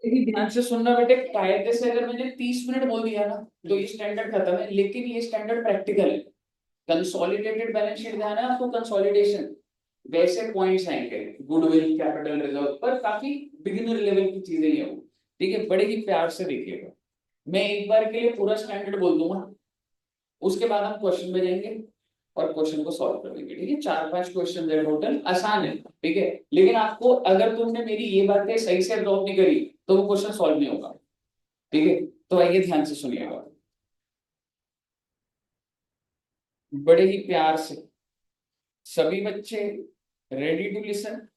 देखिए ध्यान से सुनना बेटे, कायदे से अगर मैंने 30 मिनट बोल दिया ना तो ये स्टैंडर्ड खत्म है, लेकिन ये स्टैंडर्ड प्रैक्टिकल है। कंसोलिडेटेड बैलेंस शीट ध्यान है आपको, कंसोलिडेशन वैसे पॉइंट्स आएंगे, गुडविल कैपिटल रिजर्व पर, काफी बिगिनर लेवल की चीजें ही है वो। ठीक है, बड़े ही प्यार से देखिएगा। मैं एक बार के लिए पूरा स्टैंडर्ड बोल दूंगा, उसके बाद हम क्वेश्चन में जाएंगे और क्वेश्चन को सॉल्व कर लेंगे। ठीक है, 4-5 क्वेश्चन है टोटल, आसान है। ठीक है, लेकिन आपको अगर तुमने मेरी ये बातें सही से अब्जॉर्व नहीं करी तो वो क्वेश्चन सॉल्व नहीं होगा। ठीक है, तो आइए ध्यान से सुनिएगा, बड़े ही प्यार से। सभी बच्चे रेडी टू लिसन?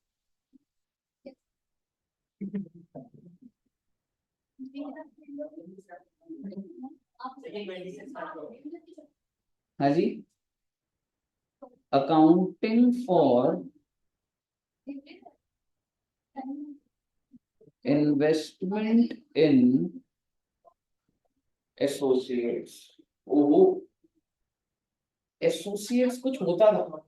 हाँ जी। Accounting for investment in associates. ओहो, एसोसिएट्स कुछ होता था।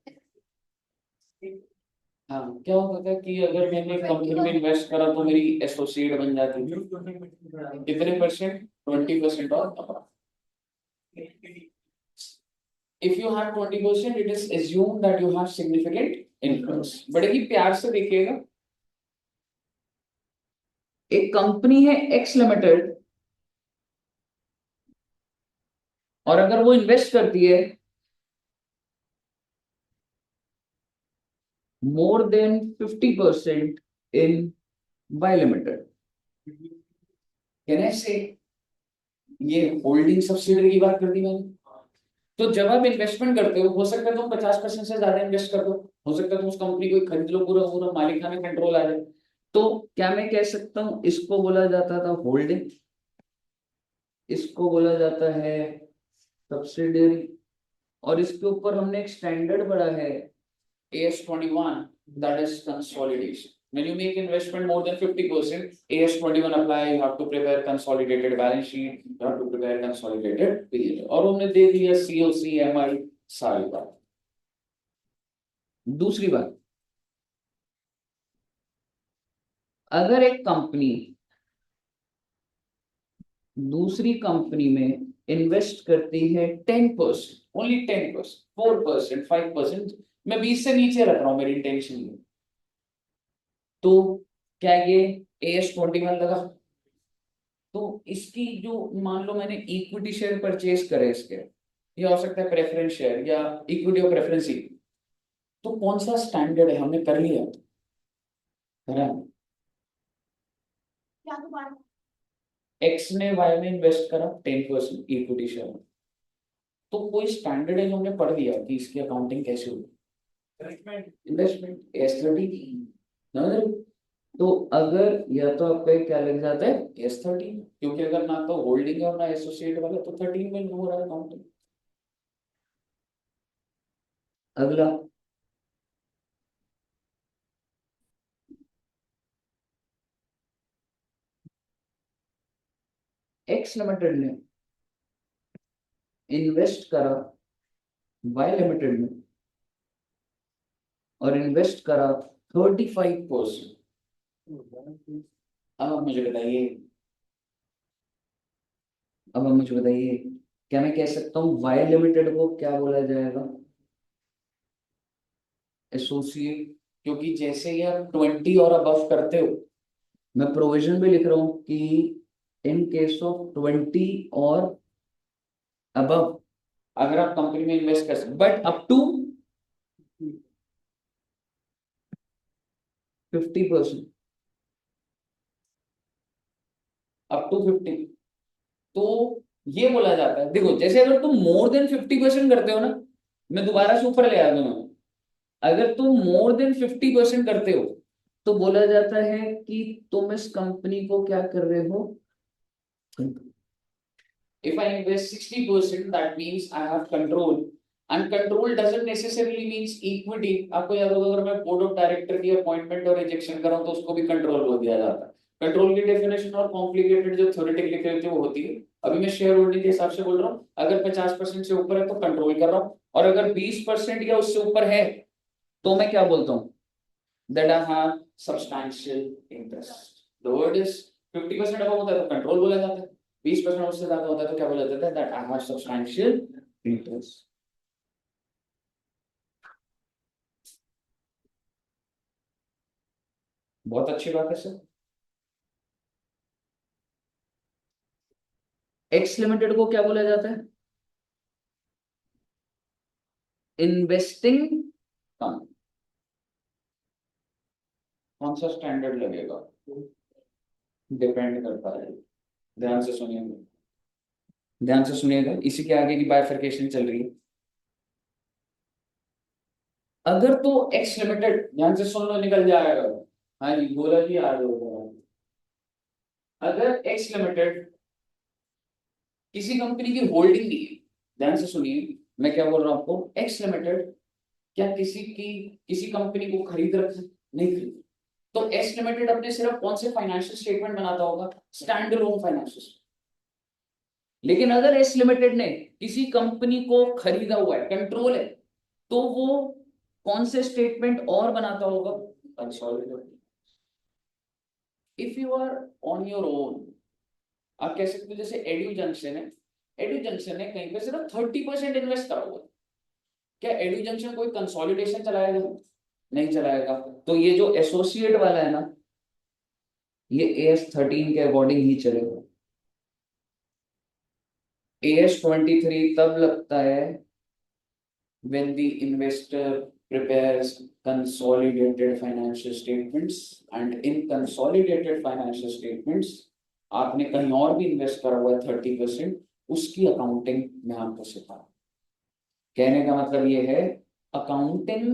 हाँ, क्या होता था कि अगर मैंने कंपनी में इन्वेस्ट करा तो मेरी एसोसिएट बन जाती थी। कितने परसेंट? 20% और if you have 20%, it is assumed that you have significant influence। बड़े ही प्यार से देखिएगा, एक कंपनी है एक्स लिमिटेड, और अगर वो इन्वेस्ट करती है more than 50% in Y Limited, can I say ये होल्डिंग सब्सिडरी की बात कर दी मैंने। तो जब आप इन्वेस्टमेंट करते हो सकता है तुम 50% से ज्यादा इन्वेस्ट कर दो, हो सकता है तुम उस कंपनी को खरीद लो, पूरा पूरा मालिकाना कंट्रोल आ जाए। तो क्या मैं कह सकता हूँ, इसको बोला जाता था होल्डिंग, इसको बोला जाता है सब्सिडियरी, और इसके ऊपर हमने एक स्टैंडर्ड पढ़ा है AS21, that is consolidation। When you make investment more than 50%, AS21 apply, you have to prepare consolidated balance sheet, you have to prepare consolidated P&L, और हमने दे दिया COC MI सारी बात। दूसरी बात, अगर एक कंपनी दूसरी कंपनी में इन्वेस्ट करती है 10%, ओनली 10%, 4%, 5%, मैं 20 से नीचे रख रहा हूं मेरी इंटेंशन में, तो क्या ये AS21 लगा? तो इसकी जो, मान लो मैंने इक्विटी शेयर परचेज करे इसके, या हो सकता है प्रेफरेंस शेयर या इक्विटी और प्रेफरेंस ही, तो कौन सा स्टैंडर्ड है हमने कर लिया, करा? एक्स ने वाई में इन्वेस्ट करा 10% इक्विटी शेयर में, तो कोई स्टैंडर्ड है जो हमने पढ़ लिया कि इसकी अकाउंटिंग कैसे होगी? Investment S30। तो अगर या तो आपका क्या लग जाता है S13, क्योंकि अगर ना तो होल्डिंग है और ना एसोसिएट वाला, तो 13 में हो रहा है अकाउंटिंग। अगला, एक्स लिमिटेड ने इन्वेस्ट करा वाई लिमिटेड में, और इन्वेस्ट करा 35%। अब आप मुझे बताइए, अब आप मुझे बताइए, क्या मैं कह सकता हूँ वाई लिमिटेड को क्या बोला जाएगा? एसोसिएट। क्योंकि जैसे ही आप 20 और अबव करते हो, मैं प्रोविजन भी लिख रहा हूँ कि इन केस ऑफ 20 और अबव, अगर आप कंपनी में इन्वेस्ट कर सकते, but up to 50%, up to 50। तो ये बोला जाता है, देखो जैसे अगर तुम मोर देन 50% करते हो ना, मैं दोबारा से ऊपर ले आ दूंगा, अगर तुम मोर देन 50% करते हो तो बोला जाता है कि तुम इस कंपनी को क्या कर रहे हो। If I invest 60%, that means I have control. And control doesn't necessarily means equity। आपको याद होगा अगर मैं बोर्ड ऑफ डायरेक्टर की अपॉइंटमेंट और रिजेक्शन कर रहा हूं तो उसको भी कंट्रोल बोल दिया जाता है। कंट्रोल की डेफिनेशन और कॉम्प्लिकेटेड जो थ्योरेटिकली लिखे होती है वो होती है। अभी मैं शेयर होल्डिंग के हिसाब से बोल रहा हूँ, अगर 50% से ऊपर है तो कंट्रोल कर रहा हूँ, और अगर 20% या उससे ऊपर है तो मैं क्या बोलता हूँ, that I have substantial interest। The word is 50% above होता है तो कंट्रोल बोला जाता है, 20% उससे ज्यादा होता है तो क्या बोला जाता है, that I have substantial interest. बहुत अच्छी बात है सर। एक्स लिमिटेड को क्या बोला जाता है, इन्वेस्टिंग फंड। कौन सा स्टैंडर्ड लगेगा, डिपेंड करता है। ध्यान से सुनिएगा, ध्यान से सुनिएगा, इसी के आगे की बाइफरकेशन चल रही है। अगर तो एक्स लिमिटेड, ध्यान से सुन लो निकल जाएगा। हाँ जी बोला जी, आ जाओ। अगर एक्स लिमिटेड किसी कंपनी की होल्डिंग नहीं है, ध्यान से सुनिए मैं क्या बोल रहा हूं आपको, एक्स लिमिटेड क्या किसी कंपनी को खरीद रखा, नहीं खरीद, तो एक्स लिमिटेड अपने सिर्फ कौन से फाइनेंशियल स्टेटमेंट बनाता होगा, स्टैंड अलोन फाइनेंशियल। लेकिन अगर एक्स लिमिटेड ने किसी कंपनी को खरीदा हुआ है, कंट्रोल है, तो वो कौन से स्टेटमेंट और बनाता होगा, consolidated. If you are on your own, आप कह सकते हो जैसे एडू जंक्शन है, एडू जंक्शन ने कहीं पे सिर्फ 30% इन्वेस्ट करा हुआ है, क्या एडू जंक्शन कोई कंसोलिडेशन चलाएगा, नहीं चलाएगा। तो ये जो एसोसिएट वाला है ना, ये AS13 के अकॉर्डिंग ही चलेगा। AS23 तब लगता है when the investor prepares consolidated financial statements, and in consolidated financial statements आपने कहीं और भी इन्वेस्ट करा हुआ है 30%, उसकी अकाउंटिंग में आपको सिखा। कहने का मतलब ये है, accounting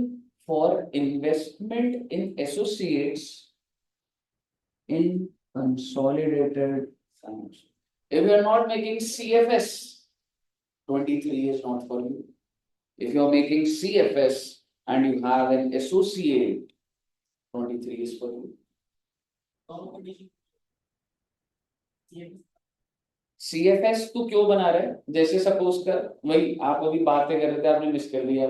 for investment in associates in consolidated financial. If you are not making CFS, 23 is not for you. If you are making CFS and you have an associate, 23 is for you. CFS तू क्यों बना रहे है, जैसे suppose कर वही आप अभी बातें कर रहे थे, आपने मिस कर दिया,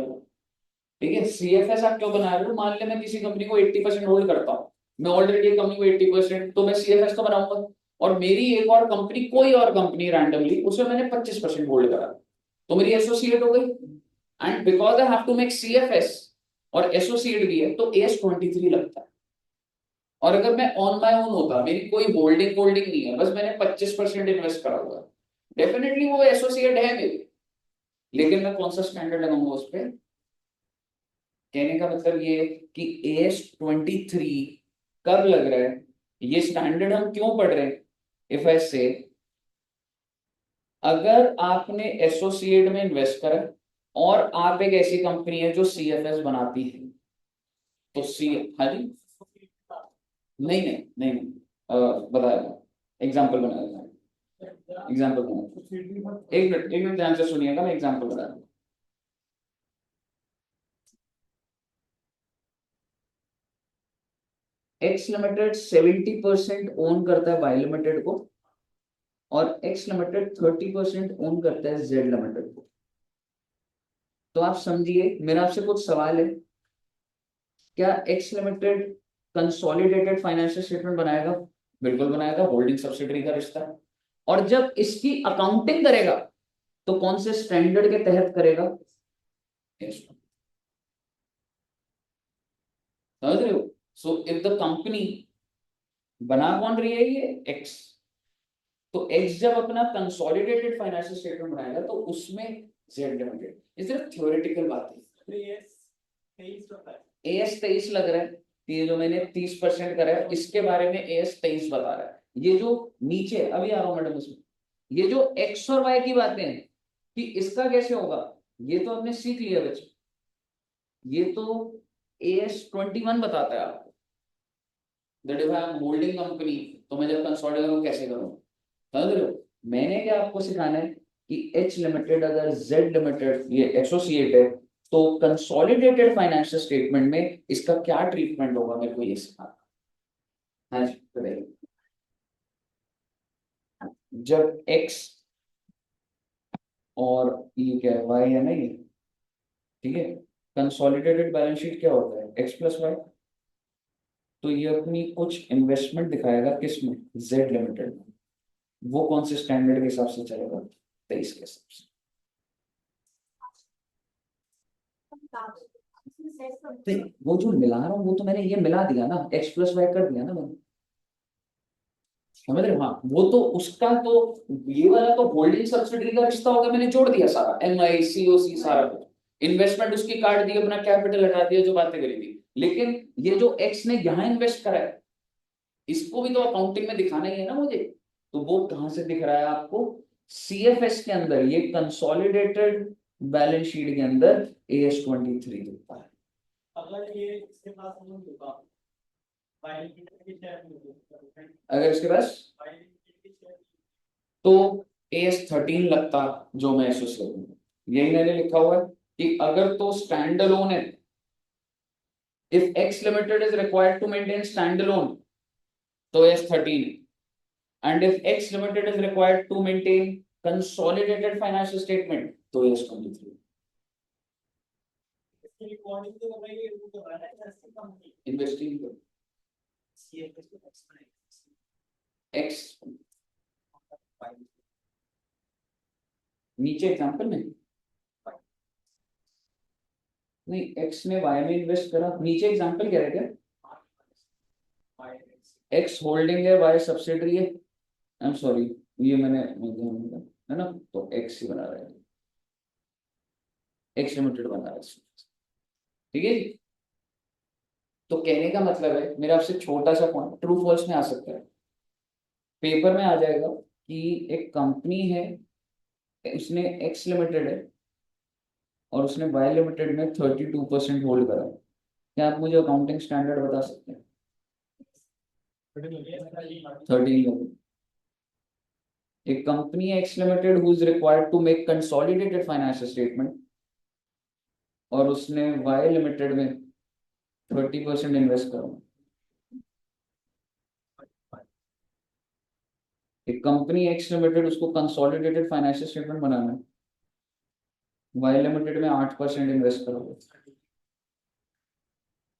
ठीक है। CFS आप क्यों बना रहे हो, मान ले मैं किसी कंपनी को 80% होल्ड करता हूँ, मैं ऑलरेडी कंपनी को 80%, तो मैं CFS तो बनाऊंगा, और मेरी एक और कंपनी, कोई और कंपनी रैंडमली उसमें मैंने 25% होल्ड करा, तो मेरी एसोसिएट हो गई, and because I have to make CFS और एसोसिएट भी है, तो AS23 लगता है। और अगर मैं ऑन माई ओन होता, मेरी कोई होल्डिंग होल्डिंग नहीं है, बस मैंने 25% इन्वेस्ट करा हुआ, डेफिनेटली वो एसोसिएट है मेरी, लेकिन मैं कौन सा स्टैंडर्ड लगाऊंगा उस पर। कहने का मतलब ये कि AS23 कब लग रहा है, ये स्टैंडर्ड हम क्यों पढ़ रहे हैं, इफ आई से, अगर आपने एसोसिएट में इन्वेस्ट करा और आप एक ऐसी कंपनी है जो CFS बनाती है, तो हाँ जी, नहीं नहीं नहीं नहीं, बताया, एग्जाम्पल बनाया, एग्जाम्पल बनाया, एक मिनट ध्यान से सुनिएगा, मैं एग्जाम्पल बताया। एक्स लिमिटेड 70% ओन करता है वाई लिमिटेड को, और एक्स लिमिटेड 30% ओन करता है जेड लिमिटेड को। तो आप समझिए, मेरा आपसे कुछ सवाल है, क्या x limited consolidated financial statement बनाएगा, बिल्कुल बनाएगा, होल्डिंग सब्सिडरी का रिश्ता है। और जब इसकी अकाउंटिंग करेगा तो कौन से स्टैंडर्ड के तहत करेगा, समझ रहे हो। सो इफ द कंपनी, बना कौन रही है, ये एक्स, तो एक्स जब अपना कंसोलिडेटेड फाइनेंशियल स्टेटमेंट बनाएगा तो उसमें जेड लिमिटेड, ये सिर्फ थ्योरेटिकल बात है। AS23 लग रहा है कि ये जो मैंने 30% करा है, इसके बारे में AS23 बता रहा है। ये जो नीचे अभी आ रहा हूं मैडम उसमें, ये जो एक्स और वाई की बातें हैं कि इसका कैसे होगा, ये तो हमने सीख लिया बच्चे, ये तो AS21 बताता है आपको, that if I am holding company, तो मैं जब कंसोलिडेट करूं कैसे करूं, समझ रहे हो। मैंने क्या आपको सिखाना है कि एच लिमिटेड अगर जेड लिमिटेड ये एसोसिएट है, तो कंसोलिडेटेड फाइनेंशियल स्टेटमेंट में इसका क्या ट्रीटमेंट होगा, मेरे को ये सिखाना। हाँ जी बताइए। जब एक्स और ये क्या है, वाई है ना ये, ठीक है, कंसोलिडेटेड बैलेंस शीट क्या होता है, एक्स प्लस वाई, तो ये अपनी कुछ इन्वेस्टमेंट दिखाएगा किसमें, जेड लिमिटेड में। वो कौन से स्टैंडर्ड के हिसाब से चलेगा, 23 के हिसाब से। वो जो मिला रहा हूँ वो तो मैंने ये मिला दिया ना, एक्स प्लस वाई कर दिया ना मैंने, समझ रहे हो? हाँ, वो तो उसका तो, ये वाला तो होल्डिंग सब्सिडी का रिश्ता होगा, मैंने जोड़ दिया सारा, एम आई सी ओ सी सारा कुछ, इन्वेस्टमेंट उसकी काट दी, अपना कैपिटल हटा दिया, जो बातें करी थी। लेकिन ये जो एक्स ने यहाँ इन्वेस्ट करा है, इसको भी तो अकाउंटिंग में दिखाना ही है ना मुझे। तो वो कहां से दिख रहा है आपको, सीएफएस के अंदर, ये कंसोलिडेटेड बैलेंस शीट के अंदर AS23 दिखता है। अगर ये इसके पास होगा, अगर इसके पास तो AS13 लगता, जो मैं एसोसिएट हूं, यही मैंने लिखा हुआ है कि अगर तो स्टैंड अलोन है, if X limited is required to maintain standalone, तो AS13 है, and if X Limited is required to maintain consolidated financial statement, तो AS23। इन्वेस्टिंग X नीचे एग्जांपल में नहीं, X ने Y में इन्वेस्ट करा, नीचे एग्जांपल क्या रहेगा, X होल्डिंग है, Y सब्सिडरी है, आई एम सॉरी, ये मैंने है ना, तो X ही बना रहा है, X लिमिटेड बना रहा है, ठीक है जी। तो कहने का मतलब है, मेरा आपसे छोटा सा पॉइंट ट्रू फॉल्स में आ सकता है, पेपर में आ जाएगा कि एक कंपनी है, उसने एक्स लिमिटेड है और उसने वाई लिमिटेड में 32% होल्ड करा, क्या आप मुझे अकाउंटिंग स्टैंडर्ड बता सकते हैं? 13। एक कंपनी है X limited who is required to make consolidated financial statement, और उसने वाई लिमिटेड में 30% इन्वेस्ट करा। एक कंपनी एक्स लिमिटेड, उसको कंसोलिडेटेड फाइनेंशियल स्टेटमेंट बनाना है, वाई लिमिटेड में 8% इन्वेस्ट करोगे।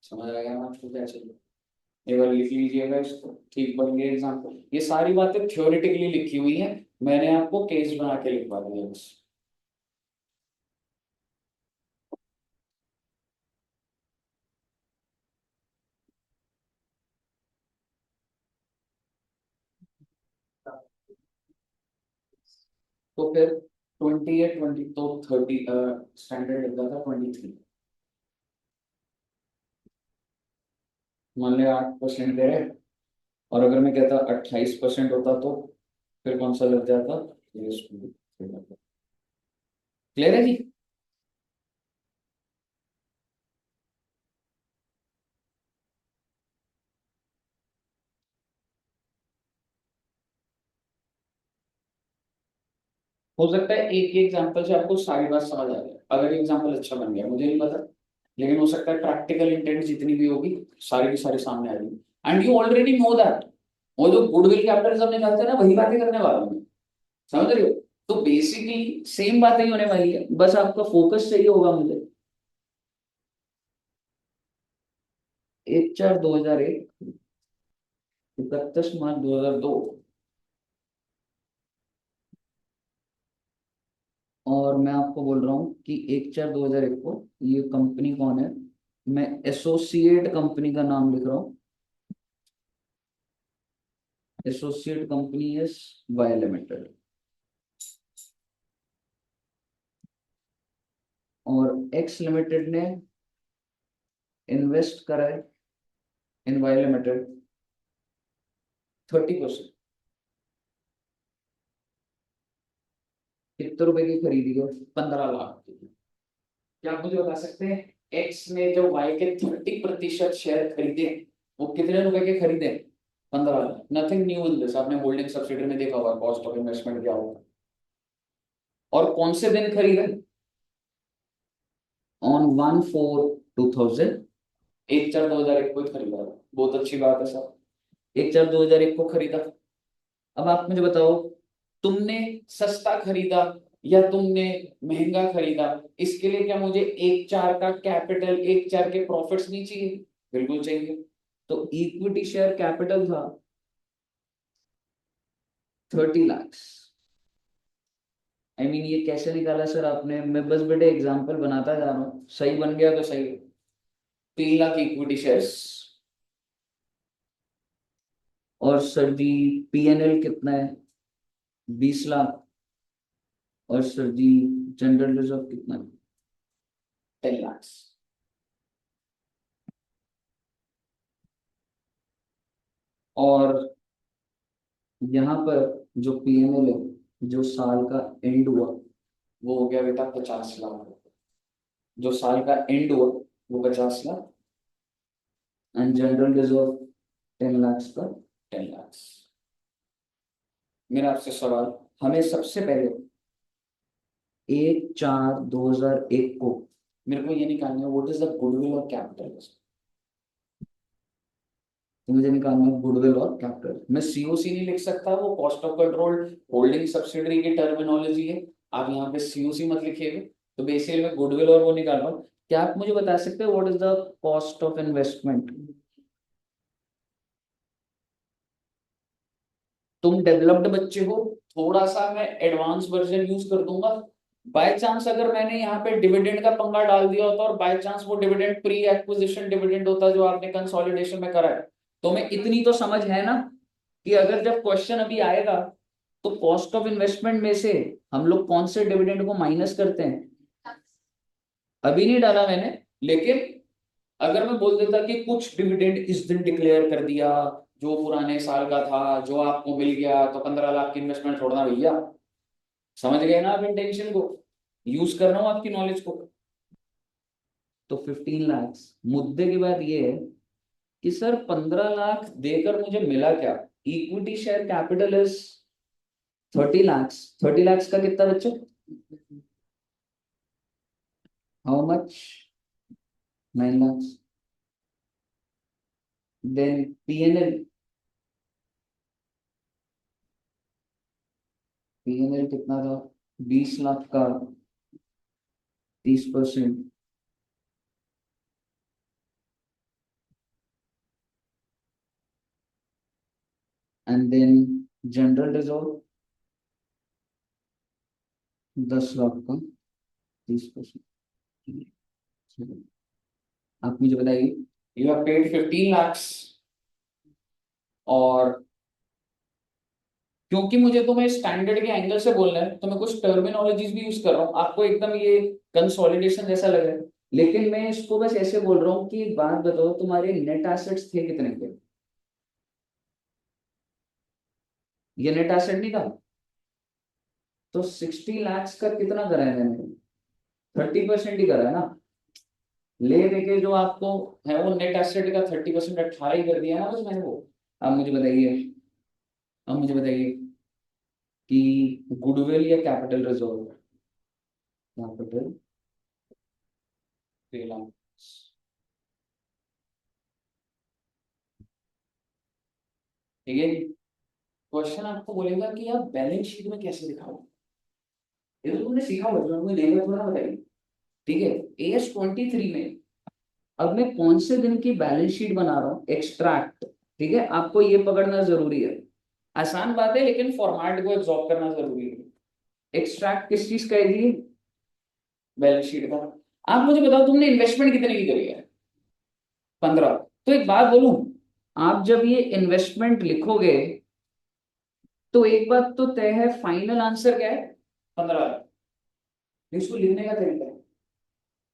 समझ आ गया ना आपको क्या चाहिए? एक बार लिख लीजिएगा इसको, ठीक बन गया एग्जाम्पल। ये सारी बातें थ्योरेटिकली लिखी हुई है, मैंने आपको केस बना के लिखवा दिया बस। तो फिर 20 या 20 तो 30 स्टैंडर्ड लग था 23, मान लिया 8% दे रहे, और अगर मैं कहता 28% होता तो फिर कौन सा लग जाता, क्लियर है जी? हो सकता है एक ही एग्जांपल से आपको सारी बात समझ आ जाए, अगर एग्जांपल अच्छा बन गया, मुझे नहीं पता, लेकिन हो सकता है प्रैक्टिकल इंटेंट जितनी भी होगी सारी की सारी सामने आ जाएगी, and you already know that. वो जो गुडविल कैपिटलिज्म निकालते हैं ना, वही बातें करने वाला हूँ मैं, समझ रहे हो? तो बेसिकली सेम बातें ही होने वाली है, बस आपका फोकस चाहिए होगा मुझे। 1/4/2001, 31 मार्च 2002, और मैं आपको बोल रहा हूँ कि 1/4/2001 को ये कंपनी कौन है, मैं एसोसिएट कंपनी का नाम लिख रहा हूँ, associate company is Y limited, और एक्स लिमिटेड ने इन्वेस्ट करा है इन वाई लिमिटेड 30%। कितने रुपए की खरीदी है? 15 लाख की। क्या आप मुझे बता सकते हैं, एक्स ने जो वाई के 30% शेयर खरीदे, वो कितने रुपए के खरीदे? 15 lakh. Nothing new in this, आपने होल्डिंग सब्सिडी में देखा होगा कॉस्ट ऑफ इन्वेस्टमेंट क्या होगा। और कौन से दिन खरीदे? ऑन 1/4/2000, 1/4/2001 को ही खरीदा। बहुत अच्छी बात है सर, 1/4/2001 को खरीदा। अब आप मुझे बताओ, तुमने सस्ता खरीदा या तुमने महंगा खरीदा, इसके लिए क्या मुझे 1/4 का कैपिटल, 1/4 के प्रॉफिट्स नहीं चाहिए? बिल्कुल चाहिए। तो इक्विटी शेयर कैपिटल था 30 लाख। आई मीन ये कैसे निकाला सर आपने? मैं बस बेटे एग्जांपल बनाता जा रहा हूँ, सही बन गया तो सही। 3 लाख इक्विटी शेयर्स। और सर जी पीएनएल कितना है? 20 लाख। और सर जी जनरल रिजर्व कितना है? 10 लाख। और यहाँ पर जो पीएनएल है, जो साल का एंड हुआ वो हो गया बेटा 50 लाख। जो साल का एंड हुआ वो 50 lakh. And general reserve 10 lakh पर 10 लाख। मेरा आपसे सवाल, हमें सबसे पहले 1/4/2001 को मेरे को ये निकालना है, व्हाट इज द गुडविल और कैपिटल। तो मुझे निकालना है गुडविल और कैपिटल। मैं सीओसी नहीं लिख सकता, वो cost of control holding subsidiary की टर्मिनोलॉजी है। आप यहाँ पे सीओसी मत लिखिएगा। तो बेसिकली मैं गुडविल और वो निकाल रहा हूँ। क्या आप मुझे बता सकते हैं what is the cost of investment? तुम डेवलप्ड बच्चे हो, थोड़ा सा मैं एडवांस वर्जन यूज कर दूंगा। बाय चांस अगर मैंने यहाँ पे डिविडेंड का पंगा डाल दिया होता और बाय चांस वो डिविडेंड प्री एक्विजिशन डिविडेंड होता जो आपने कंसोलिडेशन में करा है, तो मैं इतनी तो समझ है ना कि अगर जब क्वेश्चन अभी आएगा तो कॉस्ट ऑफ इन्वेस्टमेंट में से हम लोग कौन से डिविडेंड को माइनस करते हैं। अभी नहीं डाला मैंने, लेकिन अगर मैं बोल देता कि कुछ डिविडेंड इस दिन डिक्लेयर कर दिया जो पुराने साल का था, जो आपको मिल गया, तो 15 लाख की इन्वेस्टमेंट छोड़ना भैया। समझ गए ना आप इंटेंशन को? यूज कर रहा हूं आपकी नॉलेज को। तो 15 लाख। मुद्दे की बात ये है कि सर 15 लाख देकर मुझे मिला क्या? Equity share capital is 30 lakh. 30 lakh का कितना बच्चों? How much? 9 lakh. Then PNL. PNL कितना था? 20 लाख का 30%। And then general reserve 10 lakh का 30%। आप मुझे बताइए, यू हैव पेड 15 लाख। और क्योंकि मुझे तुम्हें स्टैंडर्ड के एंगल से बोलना है तो मैं कुछ टर्मिनोलॉजीज भी यूज कर रहा हूँ, आपको एकदम ये कंसोलिडेशन जैसा लग रहा है, लेकिन मैं इसको बस ऐसे बोल रहा हूँ कि एक बात बताओ, तुम्हारे नेट एसेट्स थे कितने के? ये नेट एसेट नहीं था। तो 60 लाख का कितना करा है मैंने? 30% ही करा है ना। ले देके जो आपको है वो नेट एसेट का 30% 18 ही कर दिया ना बस मैंने वो। अब मुझे बताइए, अब मुझे बताइए कि गुडविल या कैपिटल रिजर्व? कैपिटल 3 लाख। ठीक है। क्वेश्चन आपको बोलेगा कि आप बैलेंस शीट में कैसे दिखाओ। ये तो तुमने सीखा होगा, जो मुझे नहीं थोड़ा बताइए। ठीक है। AS23 में अब मैं कौन से दिन की बैलेंस शीट बना रहा हूँ, एक्सट्रैक्ट। ठीक है, आपको ये पकड़ना जरूरी है। आसान बात है लेकिन फॉर्मेट को एब्जॉर्ब करना जरूरी है। एक्सट्रैक्ट किस चीज का है जी? बैलेंस शीट का। आप मुझे बताओ तुमने इन्वेस्टमेंट कितने की करी है? 15। तो एक बात बोलूं, आप जब ये इन्वेस्टमेंट लिखोगे तो एक बात तो तय है, फाइनल आंसर क्या है? 15। इसको लिखने का तरीका है,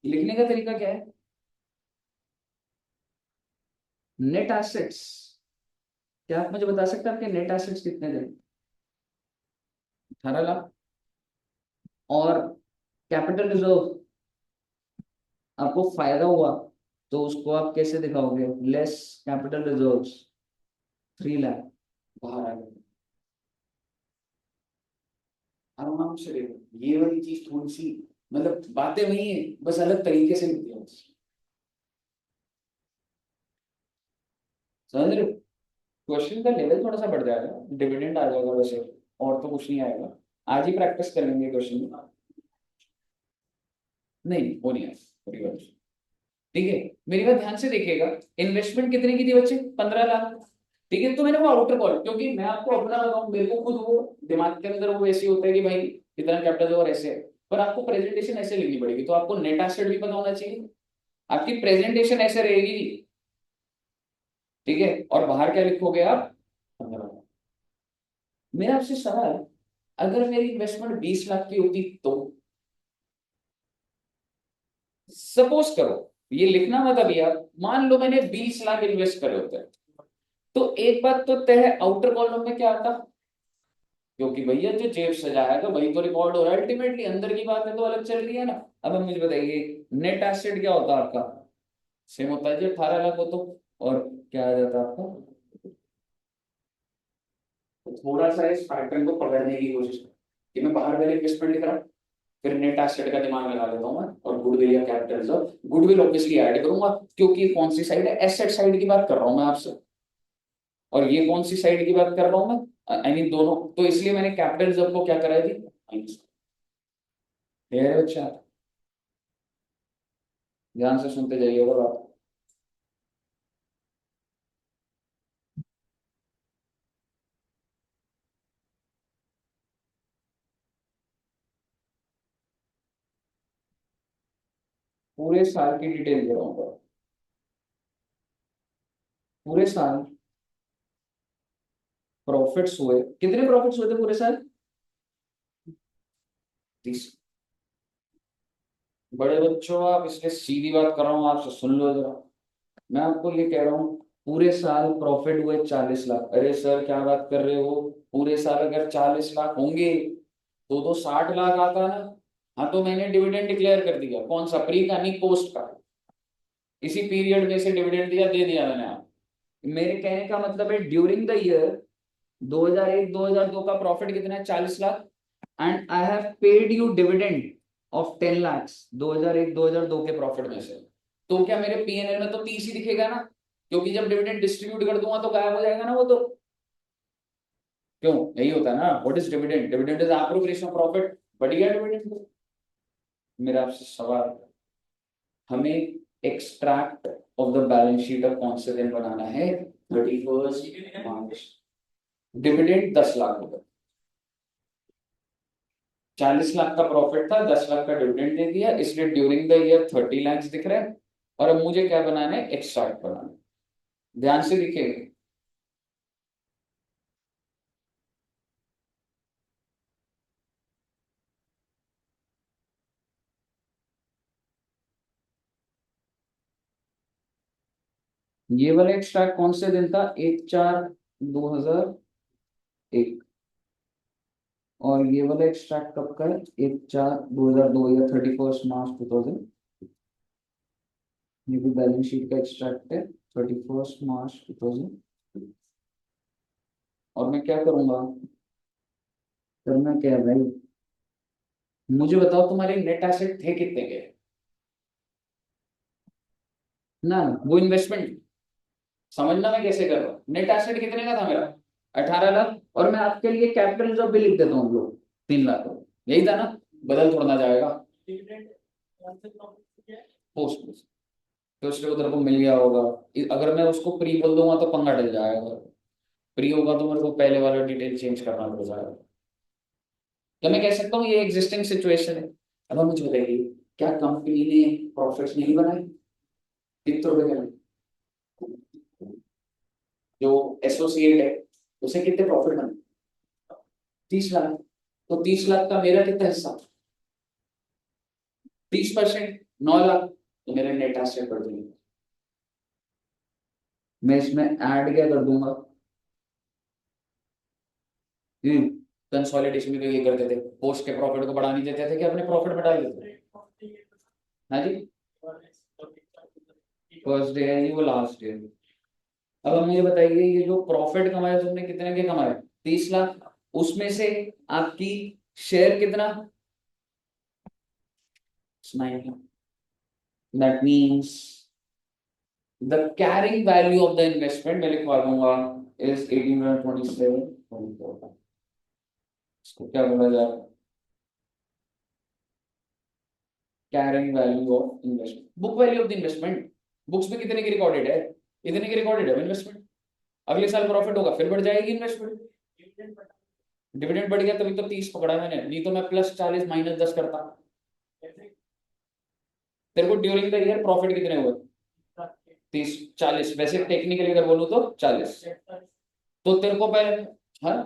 लिखने का तरीका क्या है? Net assets. क्या आप मुझे बता सकते हैं आपके नेट एसेट्स कितने थे? 18 लाख। और कैपिटल रिजर्व आपको फायदा हुआ तो उसको आप कैसे दिखाओगे? Less capital reserves 3 lakh. बाहर आ गए। आराम से देखो, ये वाली चीज थोड़ी सी मतलब बातें वही है, बस अलग तरीके से मिलती है। समझ रहे हो? क्वेश्चन का लेवल थोड़ा सा बढ़ जाएगा, डिविडेंड आ जाएगा वैसे, और तो कुछ नहीं आएगा। आज ही प्रैक्टिस कर लेंगे क्वेश्चन। नहीं वो नहीं आएगा। ठीक है, मेरी बात ध्यान से देखिएगा, इन्वेस्टमेंट कितने की थी बच्चे, 15 लाख। ठीक है, तो मैंने वो आउटर कॉल, क्योंकि मैं आपको अपना बताऊं, मेरे को खुद वो दिमाग के अंदर वो ऐसे होता है कि भाई कितना कैपिटल है और ऐसे है, पर आपको प्रेजेंटेशन ऐसे लिखनी पड़ेगी, तो आपको नेट एसेट भी पता होना चाहिए, आपकी प्रेजेंटेशन ऐसे रहेगी। ठीक है, और बाहर क्या लिखोगे आप, 15 लाख। मेरा आपसे सवाल, अगर मेरी इन्वेस्टमेंट 20 लाख की होती तो, सपोज करो, ये लिखना मत अभी आप, मान लो मैंने 20 लाख इन्वेस्ट करे होते, तो एक बात तो तय है, आउटर कॉलम में क्या आता, क्योंकि भैया जो जेब सजाएगा वही तो रिकॉर्ड हो रहा है, अल्टीमेटली अंदर की बात है तो अलग चल रही है ना। अब मुझे बताइए, नेट एसेट क्या होता है आपका, सेम होता है जी, 18 लाख हो तो, और क्या आ जाता है आपका, तो थोड़ा सा इस पैटर्न को पकड़ने की कोशिश करें कि मैं बाहर वाले इन्वेस्टमेंट लिख रहा हूँ, फिर नेट एसेट का दिमाग लगा लेता हूँ मैं, और गुडविल या capital reserve, goodwill obviously add करूंगा, क्योंकि कौन सी साइड है, एसेट साइड की बात कर रहा हूँ मैं आपसे, और ये कौन सी साइड की बात कर रहा हूँ मैं, आई मीन दोनों, तो इसलिए मैंने कैपिटल रिजर्व को क्या करा है जी, क्लियर है बच्चा, ध्यान से सुनते जाइएगा बात। पूरे साल की डिटेल दे रहा हूँ, पूरे साल प्रॉफिट्स हुए, कितने प्रॉफिट्स हुए थे पूरे साल, 30। बड़े बच्चों आप, इसलिए सीधी बात कर रहा हूँ आपसे, सुन लो जरा, मैं आपको ये कह रहा हूँ, पूरे साल प्रॉफिट हुए 40 लाख, अरे सर क्या बात कर रहे हो, पूरे साल अगर 40 लाख होंगे तो 60 लाख आता ना। हाँ, तो मैंने डिविडेंड डिक्लेयर कर दिया, कौन सा, प्री का नहीं पोस्ट का, इसी पीरियड में से डिविडेंड दिया, दे दिया मैंने आप। मेरे कहने का मतलब है, ड्यूरिंग द ईयर 2001 2002 का प्रॉफिट कितना है, 40 lakh, and I have paid you dividend of 10 lakhs 2001 2002 के प्रॉफिट में से, तो क्या मेरे पीएनएल में तो 30 ही दिखेगा ना, क्योंकि जब डिविडेंड डिस्ट्रीब्यूट कर दूंगा तो गायब हो जाएगा ना वो तो, क्यों, यही होता है ना, what is dividend, dividend is appropriation of profit, बढ़िया डिविडेंड। मेरा आपसे सवाल, हमें extract of the balance sheet of कौन से दिन बनाना है, 31 मार्च, डिविडेंड 10 लाख होगा, 40 लाख का प्रॉफिट था, 10 लाख का डिविडेंड दे दिया, इसलिए ड्यूरिंग द ईयर 30 lakhs दिख रहा है, और अब मुझे क्या बनाना है, एक्सट्रैक्ट बनाना है, ध्यान से दिखेगा, ये वाला एक्सट्रैक्ट कौन से दिन था, 1/4/2001, और ये वाला एक्सट्रैक्ट कब का है, 1/4/2002 या 31 मार्च 2000, ये भी बैलेंस शीट का एक्सट्रैक्ट है, 31 मार्च 2000। और मैं क्या करूंगा, करना क्या है भाई, मुझे बताओ तुम्हारे नेट एसेट थे कितने के, ना वो इन्वेस्टमेंट, समझना मैं कैसे कर रहा हूँ, नेट एसेट कितने का था मेरा, 18 लाख, और मैं आपके लिए कैपिटल रिजर्व भी लिख देता हूँ हम लोग, 3 लाख, यही था ना, बदल थोड़ा ना जाएगा, डिविडेंड कौन से प्रॉफिट के? पोस्ट, तो इसलिए उधर को मिल गया होगा, अगर मैं उसको प्री बोल दूंगा तो पंगा डल जाएगा, प्री होगा तो मेरे को पहले वाला डिटेल चेंज करना पड़ जाएगा, तो मैं कह सकता हूँ ये एग्जिस्टिंग सिचुएशन है। अब आप मुझे बताइए, क्या कंपनी ने प्रॉफिट्स नहीं बनाए, कितने रुपए के, जो एसोसिएट है उसे कितने प्रॉफिट बने, 30 लाख, तो 30 लाख का मेरा कितना हिस्सा, 30%, 9 लाख, तो मेरे नेट एसेट बढ़ जाएंगे, मैं इसमें ऐड क्या कर दूंगा, कंसोलिडेशन में तो ये करते थे, पोस्ट के प्रॉफिट को बढ़ा नहीं देते थे कि अपने प्रॉफिट बढ़ा लेते थे, हाँ जी, फर्स्ट डे है ये, वो लास्ट डे। अब आप मुझे बताइए, ये जो प्रॉफिट कमाया तुमने, कितने के कमाए, 30 लाख, उसमें से आपकी शेयर कितना, 9, that means the carrying value of the investment मैं लिखवा दूंगा, इज 1827, इसको क्या बोला जाए, carrying value of investment, book value of the investment, books में कितने की रिकॉर्डेड है, इतने की रिकॉर्डेड है इन्वेस्टमेंट, अगले साल प्रॉफिट होगा फिर बढ़ जाएगी इन्वेस्टमेंट, डिविडेंड बढ़ गया तभी तो 30 पकड़ा मैंने, नहीं तो मैं +40 -10 करता। तेरे को ड्यूरिंग द ईयर प्रॉफिट कितने हुए, 30 40, वैसे टेक्निकली अगर बोलूं तो 40, तो तेरे को पहले, हाँ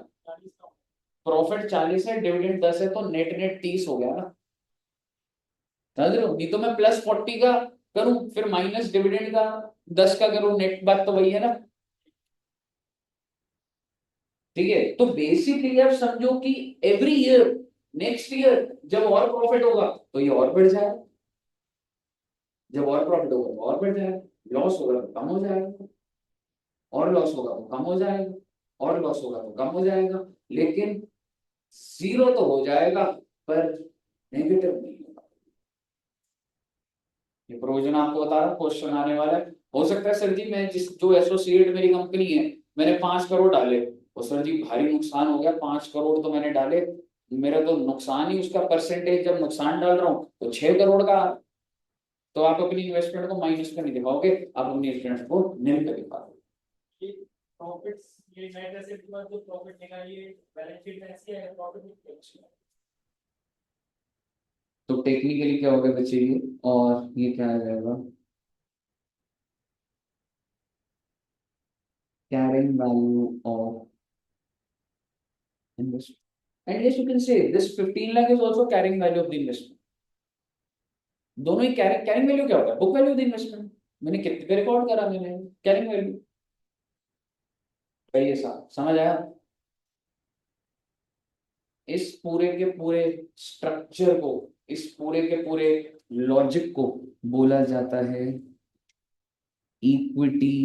प्रॉफिट 40 है डिविडेंड 10 है, तो नेट नेट 30 हो गया ना, समझ रहे हो, नहीं तो मैं +40 का करूं फिर माइनस डिविडेंड का 10 का करूं, नेट बात तो वही है ना, ठीक है। तो बेसिकली आप समझो कि एवरी ईयर, नेक्स्ट ईयर जब और प्रॉफिट होगा तो ये और बढ़ जाएगा, जब और प्रॉफिट होगा तो और बढ़ जाएगा, लॉस होगा तो कम हो जाएगा, और लॉस होगा तो कम हो जाएगा, और लॉस होगा तो कम हो जाएगा, लेकिन जीरो तो हो जाएगा पर नेगेटिव नहीं होगा। ये प्रोविजन आपको बता रहा हूं, क्वेश्चन आने वाला है, हो सकता है सर जी मैं जिस जो एसोसिएट मेरी कंपनी है मैंने 5 करोड़ डाले, और सर जी भारी नुकसान हो गया, 5 करोड़ तो मैंने डाले, मेरा तो नुकसान ही उसका परसेंटेज जब नुकसान डाल रहा हूँ तो 6 करोड़ का, तो आप अपनी इन्वेस्टमेंट को माइनस पे नहीं दिखाओगे, आप अपनी इन्वेस्टमेंट को निल पे दिखाओगे। प्रॉफिट्स ये नेट एसेट के बाद जो प्रॉफिट निकालिए बैलेंस शीट में ऐसे है प्रॉफिट, तो टेक्निकली क्या होगा बच्चे ये, और ये क्या आ जाएगा, carrying value of investment, and yes you can say this 15 lakh is also carrying value of the investment, दोनों ही कैरिंग वैल्यू क्या होता है, book value of the investment, मैंने कितने पे रिकॉर्ड करा मैंने कैरिंग वैल्यू, भाई ये समझ आया, इस पूरे के पूरे स्ट्रक्चर को, इस पूरे के पूरे लॉजिक को बोला जाता है इक्विटी।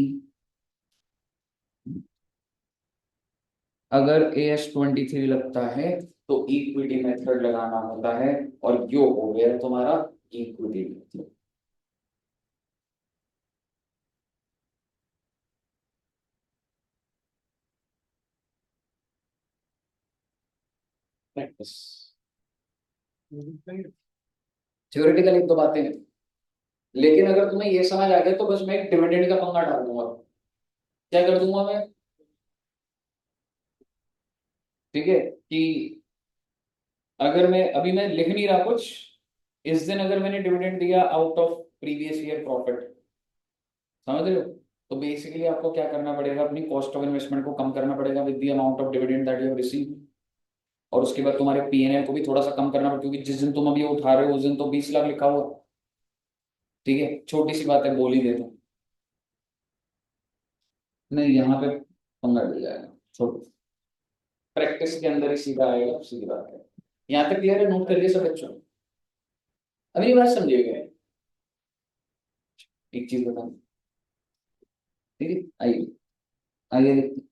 अगर AS23 लगता है तो इक्विटी मेथड लगाना होता है, और यो हो गया तुम्हारा इक्विटी मेथड। प्रैक्टिस, थ्योरेटिकल एक दो बातें हैं, लेकिन अगर तुम्हें ये समझ आ गया तो बस मैं एक डिविडेंड का पंगा डाल दूंगा, क्या कर दूंगा मैं, ठीक है, कि अगर मैं लिख नहीं रहा कुछ, इस दिन अगर मैंने डिविडेंड दिया out of previous year profit, समझ रहे हो, तो बेसिकली आपको क्या करना पड़ेगा, अपनी कॉस्ट ऑफ इन्वेस्टमेंट को कम करना पड़ेगा with the amount of dividend that you have receive, और उसके बाद तुम्हारे P&L को भी थोड़ा सा कम करना पड़ेगा, क्योंकि जिस दिन तुम अभी उठा रहे हो उस दिन तो 20 लाख लिखा हुआ, ठीक है, छोटी सी बात है बोल ही देता हूँ, नहीं यहाँ पे पंगा डल जाएगा, छोड़ो, प्रैक्टिस के अंदर ही सीधा आएगा, सीधी बात है, यहाँ तक क्लियर है, नोट करिए सब बच्चों, अगली बात समझिएगा, एक चीज बताऊं, ठीक है, आइए आइए देखते हैं।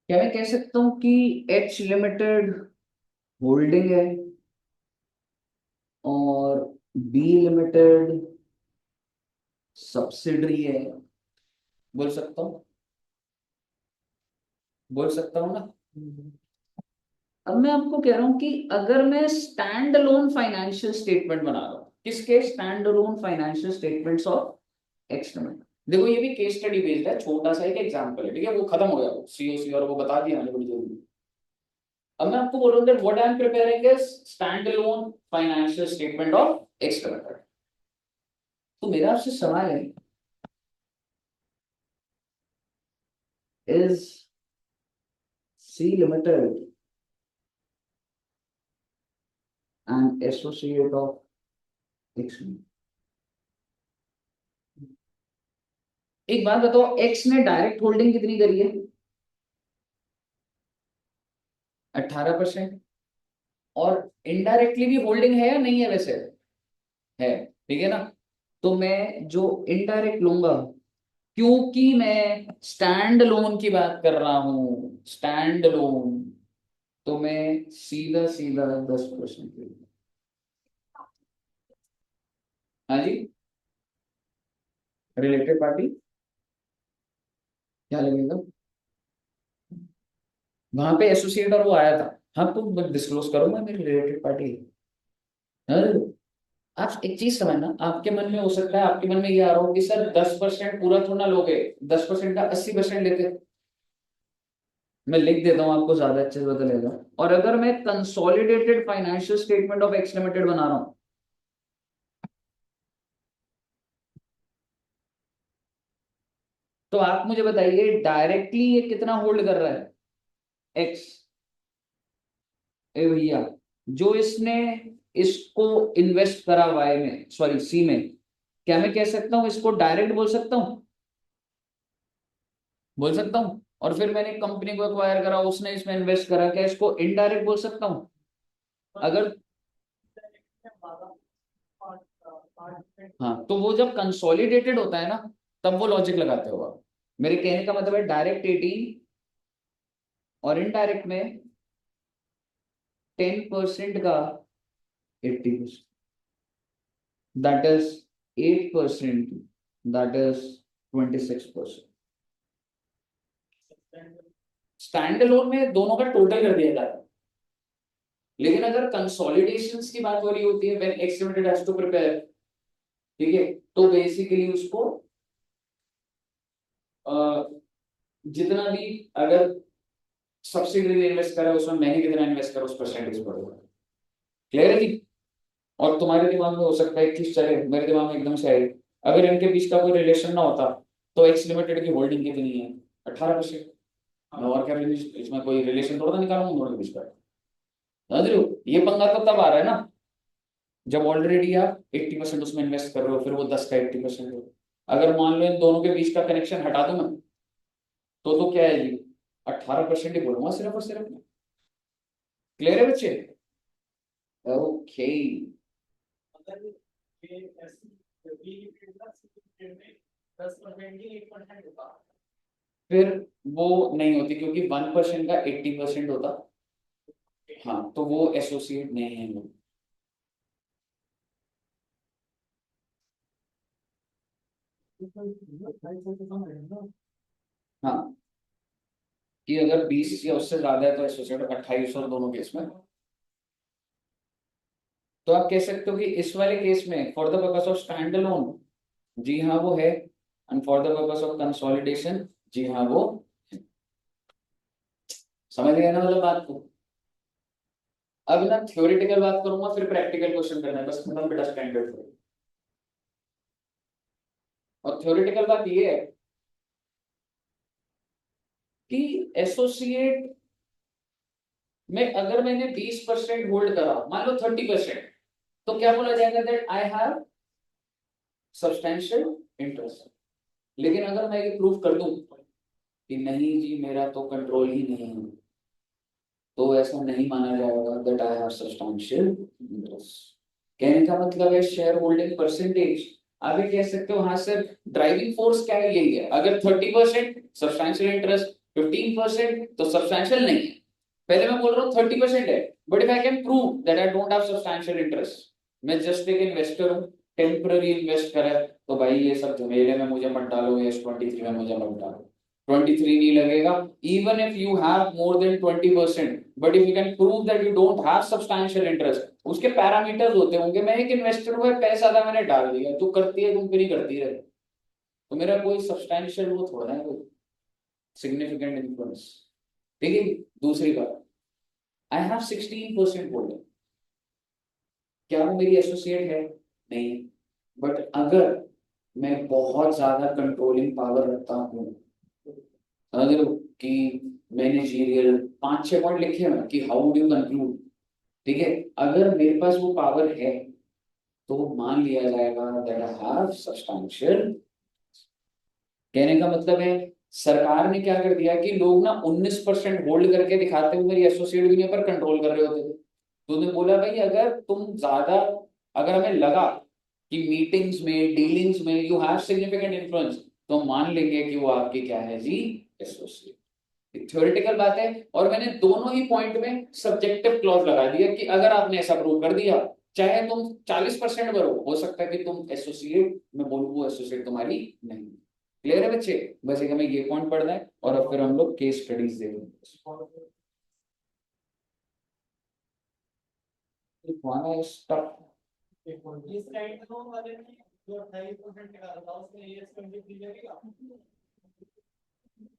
क्या मैं कह सकता हूँ कि H लिमिटेड होल्डिंग है और B लिमिटेड सब्सिडरी है, बोल सकता हूँ, बोल सकता हूँ ना। अब मैं आपको कह रहा हूं कि अगर मैं स्टैंड अलोन फाइनेंशियल स्टेटमेंट बना रहा हूं, किसके stand alone financial statements of external, देखो ये भी केस स्टडी बेस्ड है, छोटा सा एक एग्जांपल है, ठीक है, वो खत्म हो गया COC और वो बता दिया मैंने बड़ी जल्दी। अब मैं आपको बोल रहा हूँ that what I am preparing is stand alone financial statement of external, तो मेरा आपसे सवाल है, is C limited an associate of external, एक बात बताओ, एक्स ने डायरेक्ट होल्डिंग कितनी करी है, 18%। और इनडायरेक्टली भी होल्डिंग है या नहीं है वैसे? है, ठीक है ना। तो मैं जो इनडायरेक्ट लूंगा, क्योंकि मैं स्टैंड लोन की बात कर रहा हूं, स्टैंड लोन, तो मैं सीधा सीधा 10% हाँ जी, रिलेटेड पार्टी क्या लगेगा? वहां पे एसोसिएट और वो आया था। हाँ तो डिस्क्लोज करूंगा मेरी रिलेटेड पार्टी। आप एक चीज समझना, आपके मन में हो सकता है, आपके मन में ये आ रहा हो कि सर 10% पूरा थोड़ा लोगे, 10% का 80% लेते। मैं लिख देता हूँ, आपको ज्यादा अच्छे से पता लगेगा। और अगर मैं consolidated financial statement of x limited बना रहा हूँ, तो आप मुझे बताइए डायरेक्टली ये कितना होल्ड कर रहा है? एक्स। ए भैया, जो इसने इसको इन्वेस्ट करा वाई में, सॉरी सी में, क्या मैं कह सकता हूं इसको डायरेक्ट बोल सकता हूं? बोल सकता हूं। और फिर मैंने कंपनी को एक्वायर करा, उसने इसमें इन्वेस्ट करा, क्या इसको इनडायरेक्ट बोल सकता हूं? अगर हाँ, तो वो जब कंसोलिडेटेड होता है ना, तब वो लॉजिक लगाते हो आप। मेरे कहने का मतलब है डायरेक्ट 18 और इनडायरेक्ट में 10% का 80%, that is 8%, that is 26%। Stand alone में दोनों का टोटल कर दिया जाता है। लेकिन अगर कंसोलिडेशंस की बात हो रही होती है, when X limited has to prepare, ठीक है, तो बेसिकली उसको जितना भी अगर सब्सिडी इन्वेस्ट करा उसमें मैंने कितना इन्वेस्ट करा उस परसेंटेज पर होगा। क्लियर है जी? और तुम्हारे दिमाग में हो सकता है किस चले, मेरे दिमाग में एकदम से आई, अगर इनके बीच का कोई रिलेशन ना होता तो एक्स लिमिटेड की होल्डिंग कितनी है? 18%। और क्या इसमें कोई रिलेशन थोड़ा निकालूंगा दोनों के बीच का। समझ रहे हो? ये पंगा तो तब आ रहा है ना, जब ऑलरेडी आप 80% उसमें इन्वेस्ट कर रहे हो, फिर वो 10 का 80% हो। अगर मान लो इन दोनों के बीच का कनेक्शन हटा दूं मैं, तो क्या है जी? 18% ही बोलूंगा सिर्फ और सिर्फ। क्लियर है बच्चे? ओके। अगर ये ऐसी बी लिमिटेड का सी लिमिटेड में 10% की 8% होता। फिर वो नहीं होती, क्योंकि 1% का 80% होता। हाँ, तो वो एसोसिएट नहीं है वो। हाँ, कि अगर 20 या उससे ज्यादा है तो एसोसिएट 28 और दोनों केस में। तो आप कह सकते हो कि इस वाले केस में for the purpose of stand alone, जी हाँ वो है, and for the purpose of consolidation, जी हाँ वो है। समझ गए ना मतलब बात को? अब ना थ्योरेटिकल बात करूंगा, फिर प्रैक्टिकल क्वेश्चन करना है, बस खत्म बेटा स्टैंडर्ड। और थ्योरेटिकल बात ये है कि एसोसिएट में अगर मैंने 20% होल्ड करा, मान लो 30%, तो क्या बोला जाएगा? That I have substantial interest. लेकिन अगर मैं ये प्रूव कर दूं कि नहीं जी मेरा तो कंट्रोल ही नहीं है, तो ऐसा नहीं माना जाएगा that I have substantial interest. कहने का मतलब है शेयर होल्डिंग परसेंटेज। आप ये कह सकते हो हाँ सर, ड्राइविंग फोर्स क्या है? यही है। अगर 30% सब्सटैंशियल इंटरेस्ट, 15% तो सब्सटैंशियल नहीं है। पहले मैं बोल रहा हूँ 30% है, but if I can prove that I don't have substantial interest, मैं जस्ट एक इन्वेस्टर हूँ, टेम्पररी इन्वेस्ट करा है, तो भाई ये सब झमेले में मुझे मत डालो, S23 में मुझे मत डालो। 23 नहीं लगेगा, even if you have more than 20%, but if you can prove that you don't have substantial interest, उसके पैरामीटर्स होते होंगे। मैं एक इन्वेस्टर हूँ, पैसा था मैंने डाल दिया, तू करती है कंपनी करती रहे, तो मेरा कोई सब्सटैंशियल वो थोड़ा है, कोई सिग्निफिकेंट इन्फ्लुएंस। ठीक है। दूसरी बात, आई हैव 16% होल्डिंग, क्या वो मेरी एसोसिएट है? नहीं। बट अगर मैं बहुत ज्यादा कंट्रोलिंग पावर रखता हूँ, समझ लो कि मैनेजरियल 5-6 पॉइंट लिखे हैं कि हाउ वुड यू कंक्लूड, ठीक है, अगर मेरे पास वो पावर है, तो मान लिया जाएगा दैट आई हैव सब्सटैंशियल। कहने का मतलब है सरकार ने क्या कर दिया कि लोग ना 19% होल्ड करके दिखाते हुए मेरी एसोसिएट भी नहीं पर कंट्रोल कर रहे होते थे। तो उन्होंने बोला भाई अगर तुम ज्यादा, अगर हमें लगा कि मीटिंग्स में डीलिंग्स में यू हैव सिग्निफिकेंट इन्फ्लुएंस, तो हम मान लेंगे कि वो आपके क्या है जी, एसोसिएट। थ्योरेटिकल बात है, और मैंने दोनों ही पॉइंट में सब्जेक्टिव क्लॉज लगा दिया कि अगर आपने ऐसा प्रूव कर दिया, चाहे तुम 40% भरो, हो सकता है कि तुम एसोसिएट, मैं बोलूँ वो एसोसिएट तुम्हारी नहीं। क्लियर है बच्चे? बस एक हमें ये पॉइंट पढ़ना है और अब फिर हम लोग केस स्टडीज देखेंगे। इस स्लाइड में वाले में जो 28% निकाला था उसमें एएस 23 लगेगा।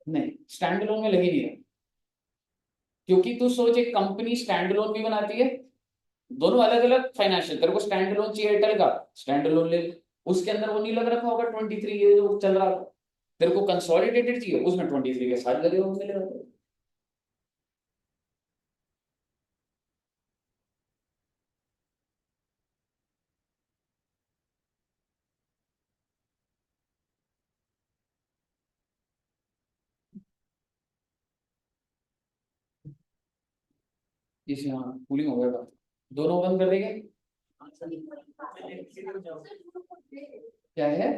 नहीं, स्टैंड अलोन में लगी नहीं है, क्योंकि तू सोच एक कंपनी स्टैंड अलोन भी बनाती है, दोनों अलग अलग फाइनेंशियल, तेरे को स्टैंड अलोन चाहिए एयरटेल का, स्टैंड अलोन ले, उसके अंदर वो नहीं लग रखा होगा 23 ये जो चल रहा था। तेरे को कंसोलिडेटेड चाहिए, उसमें 23 के साथ लगे होंगे मिलेगा। इसी, हाँ कूलिंग हो गया, दोनों बंद कर देंगे। क्या है?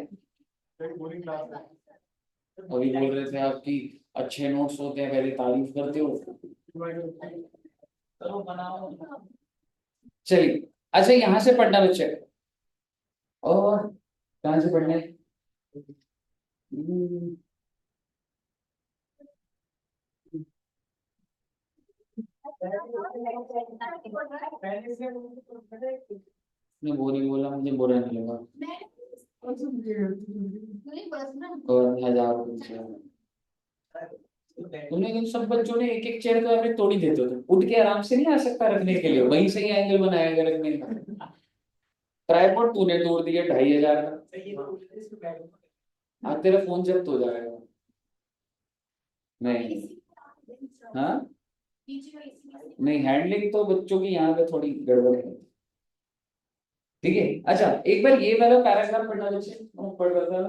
वही बोल रहे थे आपकी अच्छे नोट्स होते हैं, पहले तारीफ करते हो। चलो बनाओ। चलिए, अच्छा यहाँ से पढ़ना बच्चे, और कहाँ से पढ़ना है? पहले से मैं वो नहीं बोला, मुझे बुरा नहीं लगा, और 1000 रुपये तुमने, तुम सब बच्चों ने एक एक चेयर तो एवरेज तोड़ ही देते हो, उठ के आराम से नहीं आ सकता रखने के लिए, वहीं से ही एंगल बनाया गया रखने का। ट्राइपॉड तूने तोड़ दिया 2500 का। हाँ तेरा फोन जब्त हो जाएगा। नहीं, हाँ नहीं, हैंडलिंग तो बच्चों की यहाँ पे थोड़ी गड़बड़ है। ठीक है, अच्छा एक बार ये वाला पैराग्राफ पढ़ना बच्चे, मैं पढ़ रहा था।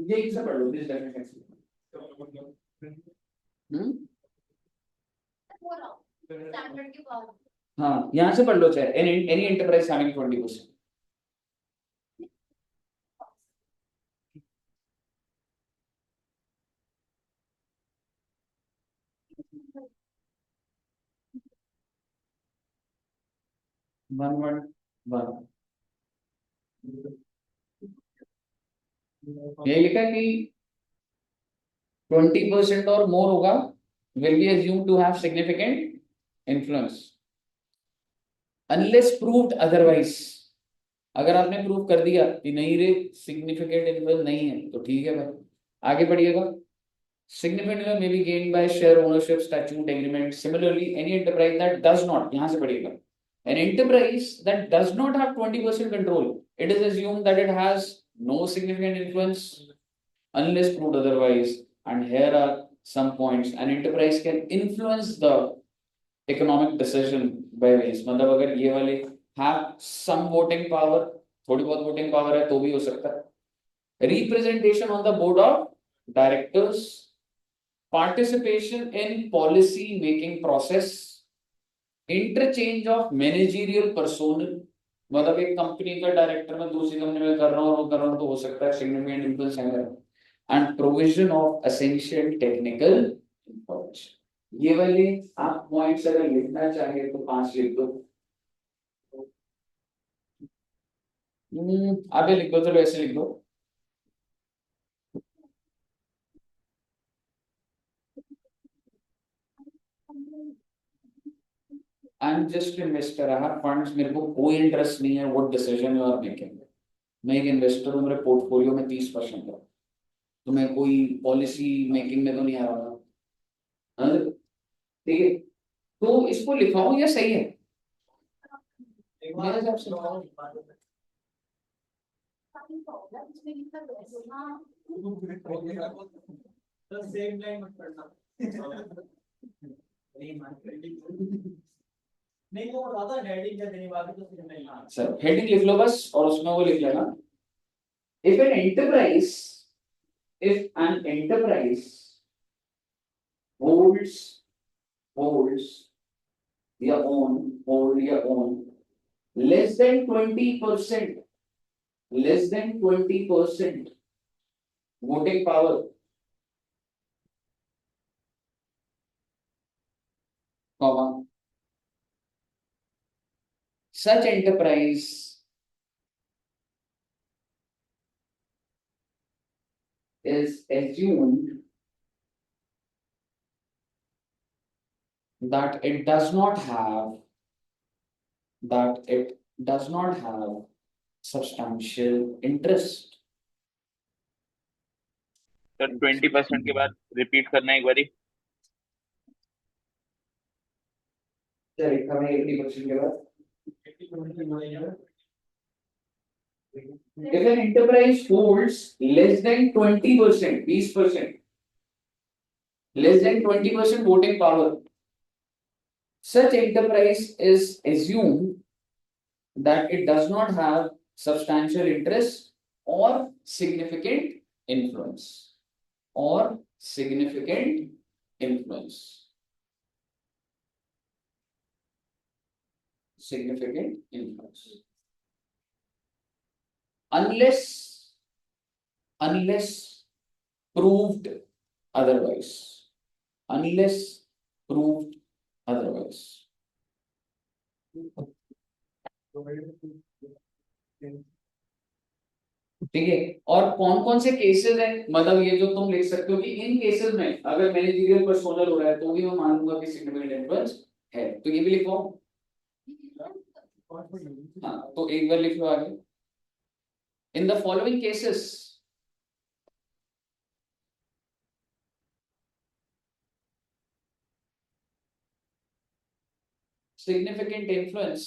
ये एक से पढ़ लो दिस हम्म, हाँ यहाँ से पढ़ लो, चाहे any enterprise having 20%। One one one, ये लिखा है कि 20% और मोर होगा will be assumed to have significant influence unless proved otherwise। अगर आपने प्रूव कर दिया कि नहीं रे सिग्निफिकेंट इन्फ्लुएंस नहीं है तो ठीक है भाई, आगे बढ़िएगा। Significant influence may be gained by share ownership, statute, agreement. Similarly, any enterprise that does not, यहाँ से पढ़िएगा, an enterprise that does not have 20% control, it is assumed that it has no significant influence unless proved otherwise. And here are some points: an enterprise can influence the economic decision by ways, मतलब अगर ये वाले have some voting power, थोड़ी बहुत voting power है तो भी हो सकता है। Representation on the board of directors, participation in policy making process, interchange of managerial personnel, मतलब एक कंपनी का डायरेक्टर में दूसरी कंपनी में कर रहा हूँ और कर रहा हूँ तो हो सकता है सिग्निफिकेंट इन्फ्लुएंस है मेरा, and provision of essential technical information. ये वाले आप पॉइंट्स अगर लिखना चाहिए तो 5 लिख दो। आगे लिख दो, चलो ऐसे लिख दो। I am just investor, I have funds, मेरे को कोई इंटरेस्ट नहीं है what decision you are making. मैं एक इन्वेस्टर हूँ, मेरे पोर्टफोलियो में 30% है, तो मैं कोई पॉलिसी मेकिंग में तो नहीं आ रहा हूँ। हाँ, ठीक है, तो इसको लिखाओ या सही है मेरे हिसाब से? तो सेम लाइन मत पढ़ना। नहीं वो ज्यादा हेडिंग क्या देनी बाकी तो फिर नहीं। सर हेडिंग लिख लो बस और उसमें वो लिख लेना, if an enterprise, if an enterprise holds your own less than 20%, less than 20% voting power, comma, such enterprise is assumed that it does not have substantial interest. Sir 20% के बाद रिपीट करना एक बारी। चलिए हमें 80% के बाद, if an enterprise holds less than 20%, 20%, less than 20% voting power, such enterprise is assumed that it does not have substantial interest or significant influence, or significant influence, significant influence, unless proved otherwise, unless proved otherwise. ठीक है, और कौन कौन से cases हैं, मतलब ये जो तुम लिख सकते हो कि इन केसेस में अगर मैनेजरियल पर्सोनल हो रहा है तो भी मैं मानूंगा कि सिग्निफिकेंट इन्फ्लुएंस है, तो ये भी लिखो। हाँ तो एक बार लिख लो आगे, in the following cases significant influence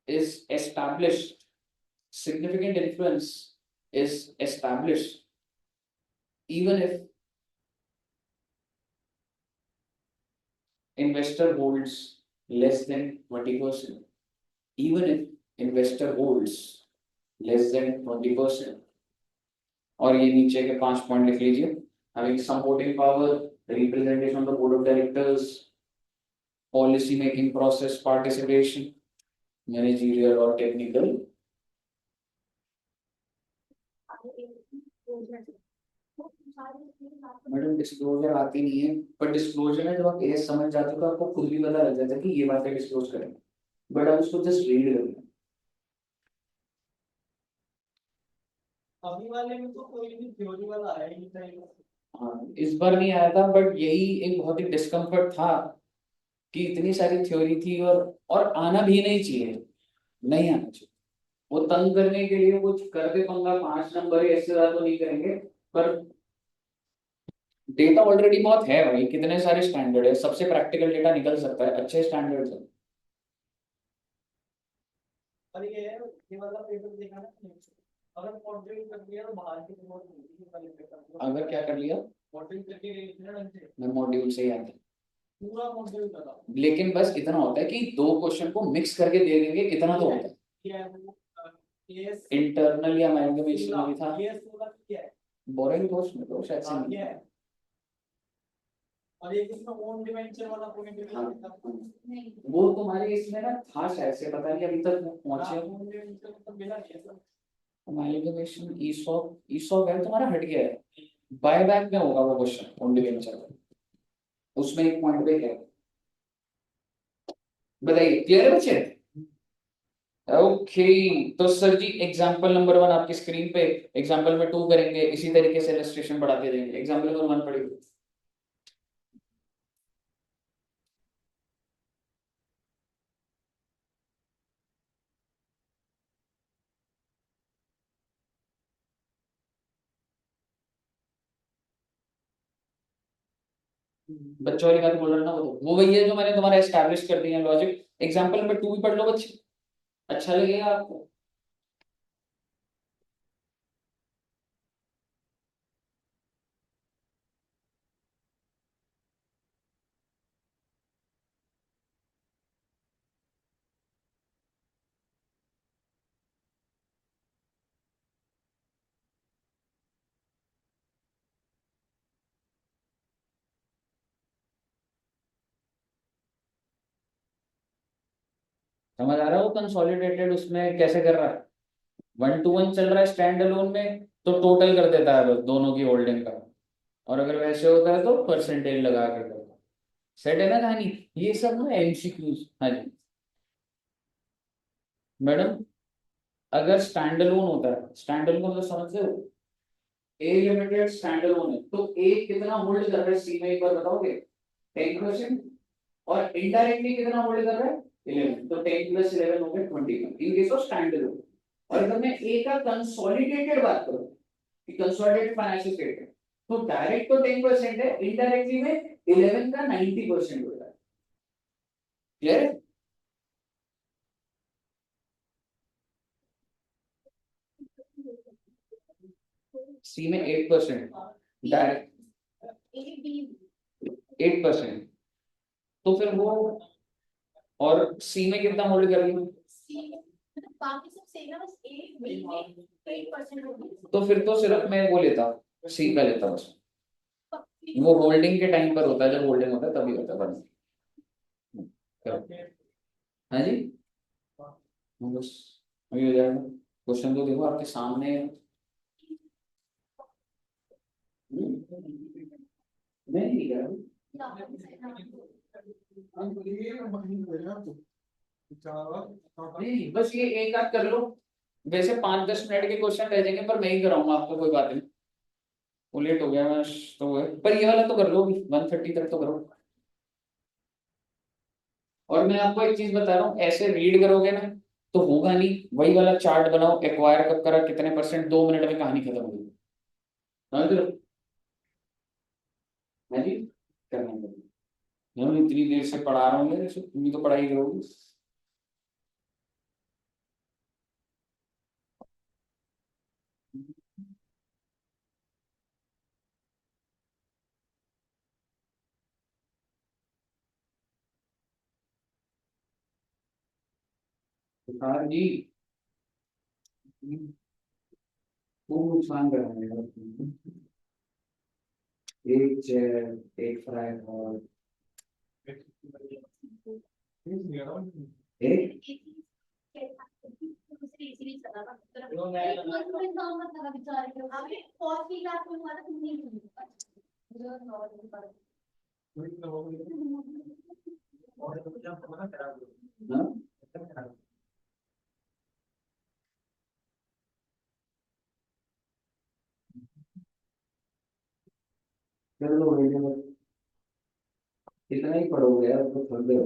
is established, significant influence is established even if investor holds less than 20%, even if investor holds less than 20%. और ये नीचे के 5 पॉइंट लिख लीजिए, having some voting power, representation on the board of directors, policy making process participation, managerial or technical. Madam disclosure आती नहीं है, पर डिस्क्लोजर है जब आप एज समझ जाते हो तो आपको खुद भी पता लग जाता है कि ये बातें डिस्क्लोज करें, बट आप उसको जस्ट रीड करना। अभी वाले में तो कोई भी थ्योरी वाला आया ही नहीं था। हाँ इस बार नहीं आया था, बट यही एक बहुत ही डिस्कम्फर्ट था कि इतनी सारी थ्योरी थी और आना भी नहीं चाहिए, नहीं आना चाहिए। वो तंग करने के लिए कुछ करके पंगा 5 नंबर ऐसे ज्यादा तो नहीं करेंगे, पर डेटा ऑलरेडी बहुत है भाई, कितने सारे स्टैंडर्ड है, सबसे प्रैक्टिकल डेटा निकल सकता है, अच्छे स्टैंडर्ड है। और ये वाला पेपर देखा ना, अगर मॉडलिंग कर दिया तो बाहर की रिपोर्ट मिलेगी वाले पेपर। अगर क्या कर लिया, मॉडलिंग करके गई थी ना ढंग से, मैं मॉड्यूल से याद है, पूरा मॉडल बता। लेकिन बस इतना होता है कि 2 क्वेश्चन को मिक्स करके दे देंगे, इतना तो होता है। क्या है वो केस इंटरनल या अमेलगमेशन में भी था, केस वाला क्या है, बोरिंग कोर्स में तो शायद से नहीं क्या है, और एक इसमें ओन डिवेंचर वाला पॉइंट भी हाँ, था। वो तुम्हारे इसमें ना था शायद से, पता नहीं अभी तक वो पहुंचे। ओन डिवेंचर तो मिला नहीं है सर। अमेलगमेशन ईसॉप है तुम्हारा, हट गया है, बायबैक में होगा वो क्वेश्चन ओनली वेंचर, उसमें एक पॉइंट पे है। बताइए क्लियर है बच्चे? ओके तो सर जी एग्जांपल नंबर 1 आपकी स्क्रीन पे, एग्जांपल में 2 करेंगे, इसी तरीके से इलस्ट्रेशन बढ़ाते रहेंगे। एग्जांपल नंबर 1 पढ़िए। बच्चों वाली बात बोल रहा ना, वो वही है जो मैंने तुम्हारा एस्टैब्लिश कर दिया लॉजिक। एग्जांपल नंबर 2 भी पढ़ लो बच्चे, अच्छा लगेगा आपको। समझ आ रहा है वो कंसोलिडेटेड उसमें कैसे कर रहा है, 1:1 चल रहा है स्टैंड अलोन में तो टोटल कर देता है बस दोनों की होल्डिंग का, और अगर वैसे होता है तो परसेंटेज लगा कर करता है। सेट है ना कहानी, ये सब ना एमसीक्यूज। हाँ जी मैडम, अगर स्टैंड अलोन होता है, स्टैंड अलोन तो समझते हो, ए लिमिटेड स्टैंड अलोन है तो ए कितना होल्ड कर रहा है सी में, एक बार बताओगे? 10%। और इनडायरेक्टली कितना होल्ड कर रहा है? 11। तो 10 + 11 हो गया 21 in case of stand alone. और अगर मैं ए का कंसोलिडेटेड बात करूं कि कंसोलिडेटेड फाइनेंशियल स्टेटमेंट, तो डायरेक्ट तो 10% है, इनडायरेक्टली में 11 का 90% होता है। क्लियर है? सी में 8%, डायरेक्ट 8%, तो फिर वो, और सी में कितना होल्ड कर रही, तो फिर तो सिर्फ मैं वो लेता, सी का लेता बस। वो होल्डिंग के टाइम पर होता है, जब होल्डिंग होता है तभी होता है बस। हाँ जी बस अभी हो जाएगा। क्वेश्चन तो देखो आपके सामने है। नहीं लिखा है। नहीं बस ये एक आध कर लो, वैसे 5-10 मिनट के क्वेश्चन रह जाएंगे पर मैं ही कराऊंगा आपको, कोई बात नहीं। वो लेट हो गया मैं तो वो है। पर ये वाला तो कर लो, 130 तक तो करो। और मैं आपको एक चीज बता रहा हूँ, ऐसे रीड करोगे ना तो होगा नहीं, वही वाला चार्ट बनाओ, एक्वायर कब करा, कितने परसेंट, 2 मिनट में कहानी खत्म हो गई। समझ रहे हो? हाँ जी करना है। मैं इतनी देर से पढ़ा रहा हूँ, तुम भी तो पढ़ाई करोगे। हाँ जी खूब नुकसान कर रहे हैं। एक चेयर, एक फ्राई और एक हाँ? चलो भैया, इतना ही पढ़ोगे यार तो थक गए हो।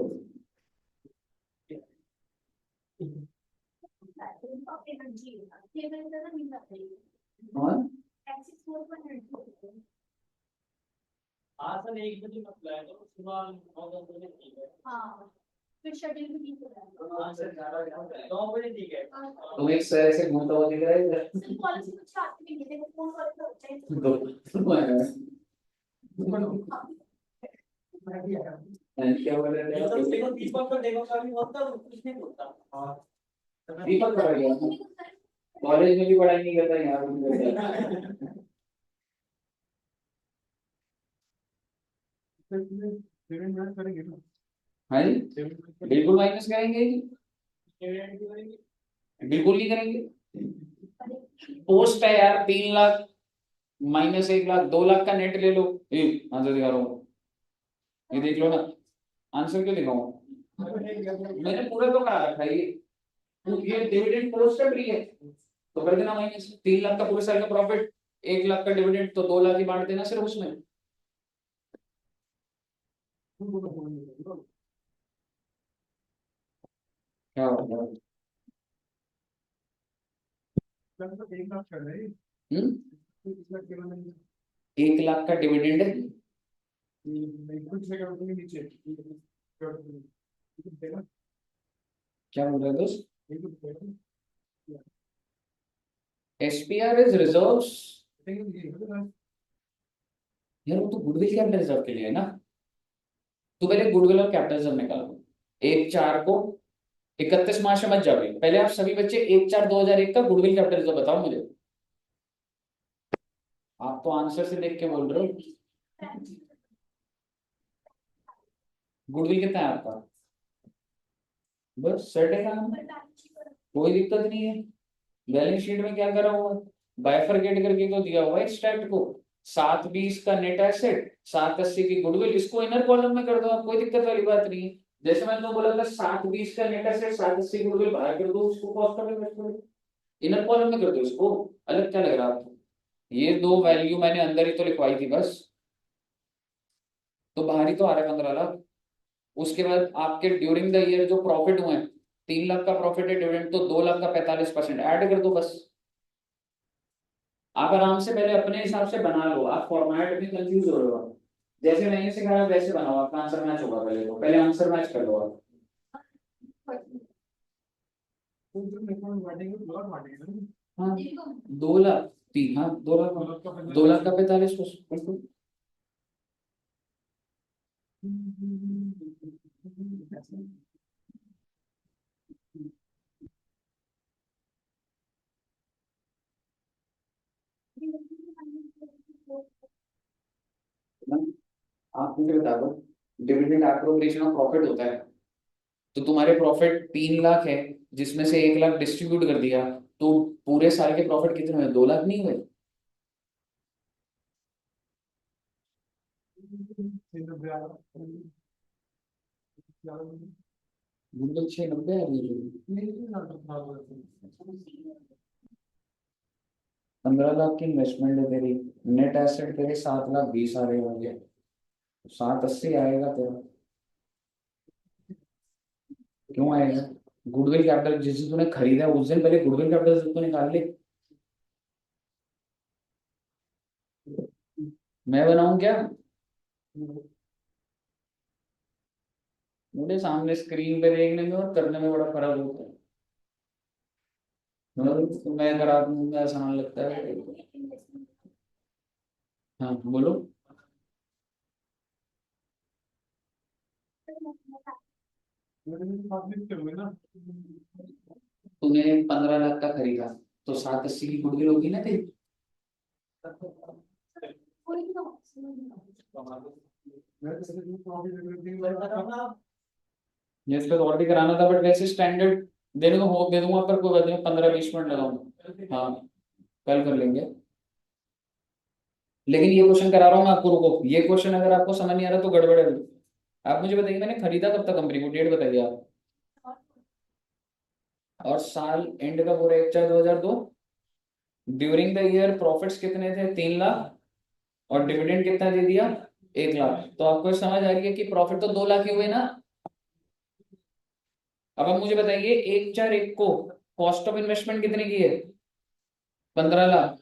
और हाँ सर, 1 बजे मत लाया तो सुबह 9-10 बजे ठीक है। हाँ सर, 9 बजे ठीक है। तुम एक सर ऐसे घूमता हुआ दिख रहा है इधर। क्या बोल रहे थे ये आप? तो देखो, दीपक को देखो, कभी बोलता है, कुछ नहीं बोलता। हाँ दीपक पढ़ गया कॉलेज में भी पढ़ाई नहीं करता, यहाँ भी नहीं करता। हाँ जी बिल्कुल माइनस करेंगे जी, बिल्कुल नहीं करेंगे। पोस्ट है यार 3 लाख, -1 लाख, 2 लाख का नेट ले लो। ये आंसर दिखा रहा हूँ, ये देख लो ना, आंसर क्यों दिखाऊं? मैंने पूरा तो करा रखा है ये डिविडेंड पोस्ट है फ्री है, तो कर देना माइनस। 3 लाख का पूरे साल का प्रॉफिट, 1 लाख का डिविडेंड, तो 2 लाख ही बांट देना सिर्फ उसमें। क्या होगा? 1 लाख का डिविडेंड है। क्या बोल रहे हो दोस्त? SPR is reserves. यार वो तो गुडविल कैपिटल रिजर्व के लिए है ना। तो पहले गुडविल और कैपिटल रिजर्व निकालो। 1/4 को 31 मार्च में मत जाओ, पहले आप सभी बच्चे 1/4/2001 का गुडविल कैपिटल रिजर्व बताओ मुझे। आप तो आंसर से देख के बोल रहे हो। गुडविल कितना है आपका? बस सेट है काम, कोई दिक्कत नहीं है। बैलेंस शीट में क्या करा हुआ है, बाइफरकेट करके तो दिया हुआ है एक्सट्रैक्ट को, 720 का नेट एसेट, 780 की गुडविल, इसको इनर कॉलम में कर दो आप, कोई दिक्कत वाली बात नहीं है। जैसे मैंने तो बोला था 720 का नेट एसेट, 780 की गुडविल बाहर कर दो, उसको cost of investment inner column में कर दो, इसको अलग क्या लग रहा है आपको। ये दो वैल्यू मैंने अंदर ही तो लिखवाई थी बस, तो बाहर ही तो आ रहा है 15 लाख। उसके बाद आपके ड्यूरिंग द ईयर जो प्रॉफिट हुए हैं, 3 लाख का प्रॉफिट है डिविडेंड, तो 2 लाख का 45% ऐड कर दो बस। आप आराम से पहले अपने हिसाब से बना लो, आप फॉर्मेट में कंफ्यूज हो रहे हो आप। जैसे मैंने सिखाया वैसे बनाओ, आपका आंसर मैच होगा, पहले तो पहले आंसर मैच कर लो आप। हाँ 2 लाख, तीन, हाँ 2 लाख, 2 लाख का 45%। आप मुझे बता दो, डिविडेंड एप्रोप्रिएशन ऑफ प्रॉफिट होता है, तो तुम्हारे प्रॉफिट 3 लाख है, जिसमें से 1 लाख डिस्ट्रीब्यूट कर दिया, तो पूरे साल के प्रॉफिट कितने हुए, 2 लाख नहीं हुए। बिल्कुल 690 है अभी। 15 लाख की इन्वेस्टमेंट है तेरी, नेट एसेट तेरे 7 लाख 20 आ रहे होंगे, 780 आएगा तेरा। क्यों आएगा, गुडविल कैपिटल जिस दिन तूने खरीदा है, उस दिन पहले गुडविल कैपिटल तो निकाल ले। मैं बनाऊं क्या, मुझे सामने स्क्रीन पे देखने में और करने में बड़ा फर्क होता है। मैं करा दूंगा आसान लगता है। हाँ बोलो। तूने 15 लाख का खरीदा, तो 780 की गुडविल होगी ना तेरी। ये इस पे तो और भी कराना था, बट वैसे स्टैंडर्ड देने को हो दे दूंगा, पर कोई बात नहीं, 15-20 मिनट लगाऊंगा। हाँ कल कर लेंगे। लेकिन ये क्वेश्चन करा रहा हूँ मैं आपको, रुको, ये क्वेश्चन अगर आपको समझ नहीं आ रहा तो गड़बड़ है। आप मुझे बताइए मैंने खरीदा कब तक कंपनी को, डेट बताइए आप। और साल एंड का पूरा 1/4/2002। ड्यूरिंग द ईयर प्रॉफिट्स कितने थे, 3 लाख, और डिविडेंड कितना दे दिया, 1 लाख। तो आपको समझ आ रही है कि प्रॉफिट तो 2 लाख ही हुए ना। अब आप मुझे बताइए 1/4 को कॉस्ट ऑफ इन्वेस्टमेंट कितने की है, 15 लाख।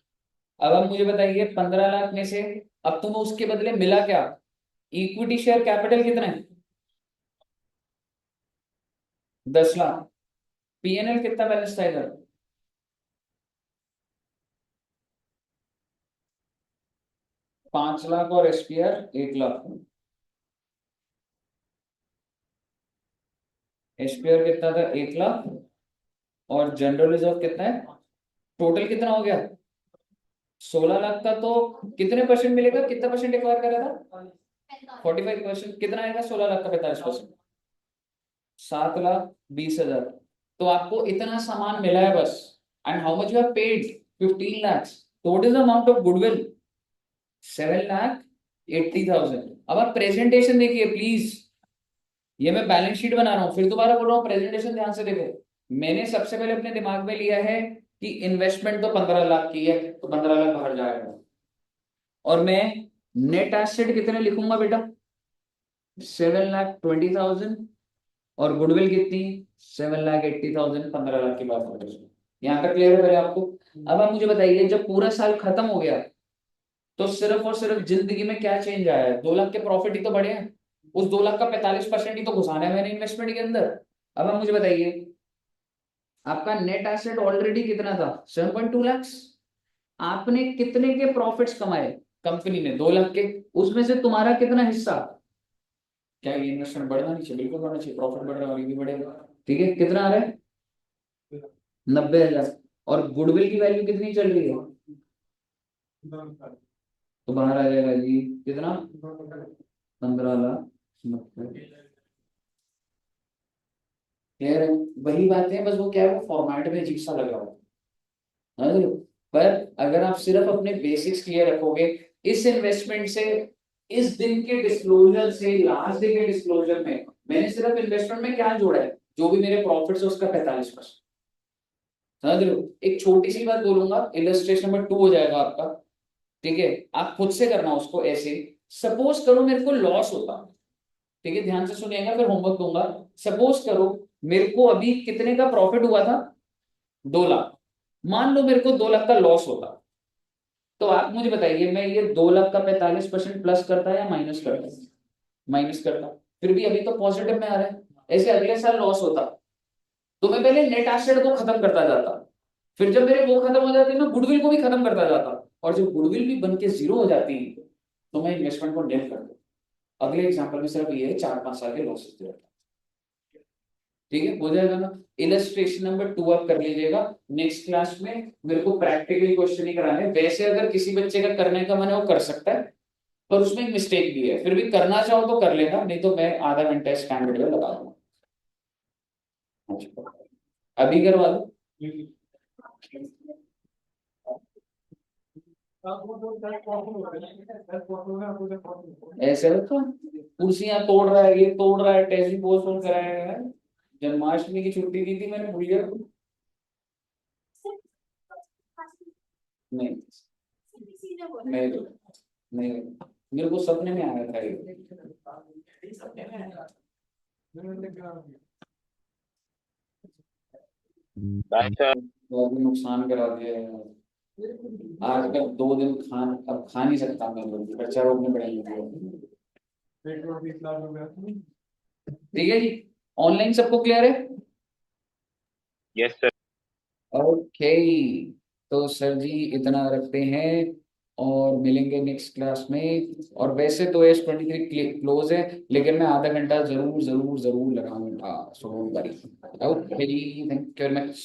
अब आप मुझे बताइए 15 लाख में से अब तुम्हें उसके बदले मिला क्या, इक्विटी शेयर कैपिटल कितना है, 10 लाख। पीएनएल कितना बैलेंस था इधर, 5 लाख, और एसपीआर 1 लाख। एसपीआर कितना था, 1 लाख, और जनरल रिजर्व कितना है, टोटल कितना हो गया, 16 लाख का। तो कितने परसेंट मिलेगा, कितना परसेंट एक्वायर करा था, 45%। कितना आएगा 16 लाख का 45%, 7,20,000। तो आपको इतना सामान मिला है बस। And how much you have paid, 15 lakhs। तो what is the amount of goodwill, 7,80,000। अब आप प्रेजेंटेशन देखिए प्लीज, ये मैं बैलेंस शीट बना रहा हूँ, फिर दोबारा बोल रहा हूँ प्रेजेंटेशन ध्यान से देखो। मैंने सबसे पहले अपने दिमाग में लिया है कि इन्वेस्टमेंट तो 15 लाख की है, तो 15 लाख बाहर जाएगा। और मैं नेट एसेट कितने लिखूंगा बेटा, 7,20,000, और गुडविल कितनी, 7,80,000। 15 लाख की बात हो रही है, यहाँ तक क्लियर है पहले आपको। अब आप मुझे बताइए जब पूरा साल खत्म हो गया, तो सिर्फ और सिर्फ जिंदगी में क्या चेंज आया है, 2 लाख के प्रॉफिट ही तो बढ़े हैं, उस 2 लाख का 45% ही तो घुसाना है मैंने इन्वेस्टमेंट के अंदर। अब आप मुझे बताइए आपका नेट एसेट ऑलरेडी कितना था, 7.2 lakhs। आपने कितने के प्रॉफिट्स कमाए, कंपनी ने 2 लाख के, उसमें से तुम्हारा कितना हिस्सा, क्या ये इन्वेस्टमेंट बढ़ना नहीं चाहिए, बिल्कुल बढ़ना चाहिए, प्रॉफिट बढ़ रहा है और ये भी बढ़ेगा। ठीक है, कितना आ रहा है, 90,000। और गुडविल की वैल्यू कितनी चल रही है, तो बाहर आ जाएगा जी कितना, 15 लाख 90। क्लियर है? वही बात है, बस वो क्या है, वो फॉर्मेट में अजीब सा लग रहा है, समझ रहे हो? पर अगर आप सिर्फ अपने बेसिक्स क्लियर रखोगे, इस इन्वेस्टमेंट से, इस दिन के डिस्क्लोजर से लास्ट डे के डिस्क्लोजर में मैंने सिर्फ इन्वेस्टमेंट में क्या जोड़ा है, जो भी मेरे प्रॉफिट है उसका 45%, समझ रहे हो? एक छोटी सी बात बोलूंगा, इलस्ट्रेशन नंबर 2 हो जाएगा आपका, ठीक है? आप खुद से करना उसको ऐसे, सपोज करो मेरे को लॉस होता, ठीक है, ध्यान से सुनिएगा, फिर होमवर्क दूंगा। सपोज करो मेरे को अभी कितने का प्रॉफिट हुआ था, 2 लाख, मान लो मेरे को 2 लाख का लॉस होता, तो आप मुझे बताइए, मैं ये 2 लाख का 45% प्लस करता या माइनस करता? माइनस करता, फिर भी अभी तो पॉजिटिव में आ रहा है। ऐसे अगले साल लॉस होता, तो मैं पहले नेट एसेट को खत्म करता जाता, फिर जब मेरे वो खत्म हो जाते मैं गुडविल को भी खत्म करता जाता, और जब गुडविल भी बन के 0 हो जाती तो मैं इन्वेस्टमेंट को निल कर दूं। अगले एग्जाम्पल में सिर्फ ये है 4-5 साल के लॉसेस दे रखा, ठीक है, हो जाएगा ना? इलस्ट्रेशन नंबर 2 आप कर लीजिएगा। नेक्स्ट क्लास में मेरे को प्रैक्टिकली क्वेश्चन ही कराने हैं। वैसे अगर किसी बच्चे का करने का मन है वो कर सकता है, पर उसमें एक मिस्टेक भी है, फिर भी करना चाहो तो कर लेना, नहीं तो मैं आधा घंटा स्टैंडर्ड में लगा दूंगा। अच्छा, अभी करवा दो। ऐसे तो कुर्सियां तोड़ रहा है, ये तोड़ रहा है, टेजी पोस्टपोन कराया है। जन्माष्टमी की छुट्टी दी थी मैंने, भूल गया? नहीं नहीं नहीं, मेरे को सपने में आया था ये। भाई साहब तो अभी नुकसान करा दिया है। आजकल 2 दिन खान अब खा नहीं सकता मैं, लोग खर्चा रोकने पड़ेंगे। ठीक है जी, ऑनलाइन सबको क्लियर है? Yes sir. ओके, तो सर जी इतना रखते हैं, और मिलेंगे नेक्स्ट क्लास में। और वैसे तो S23 क्लोज है, लेकिन मैं आधा घंटा जरूर जरूर जरूर लगाऊंगा, सो ओके जी, थैंक यू वेरी मच।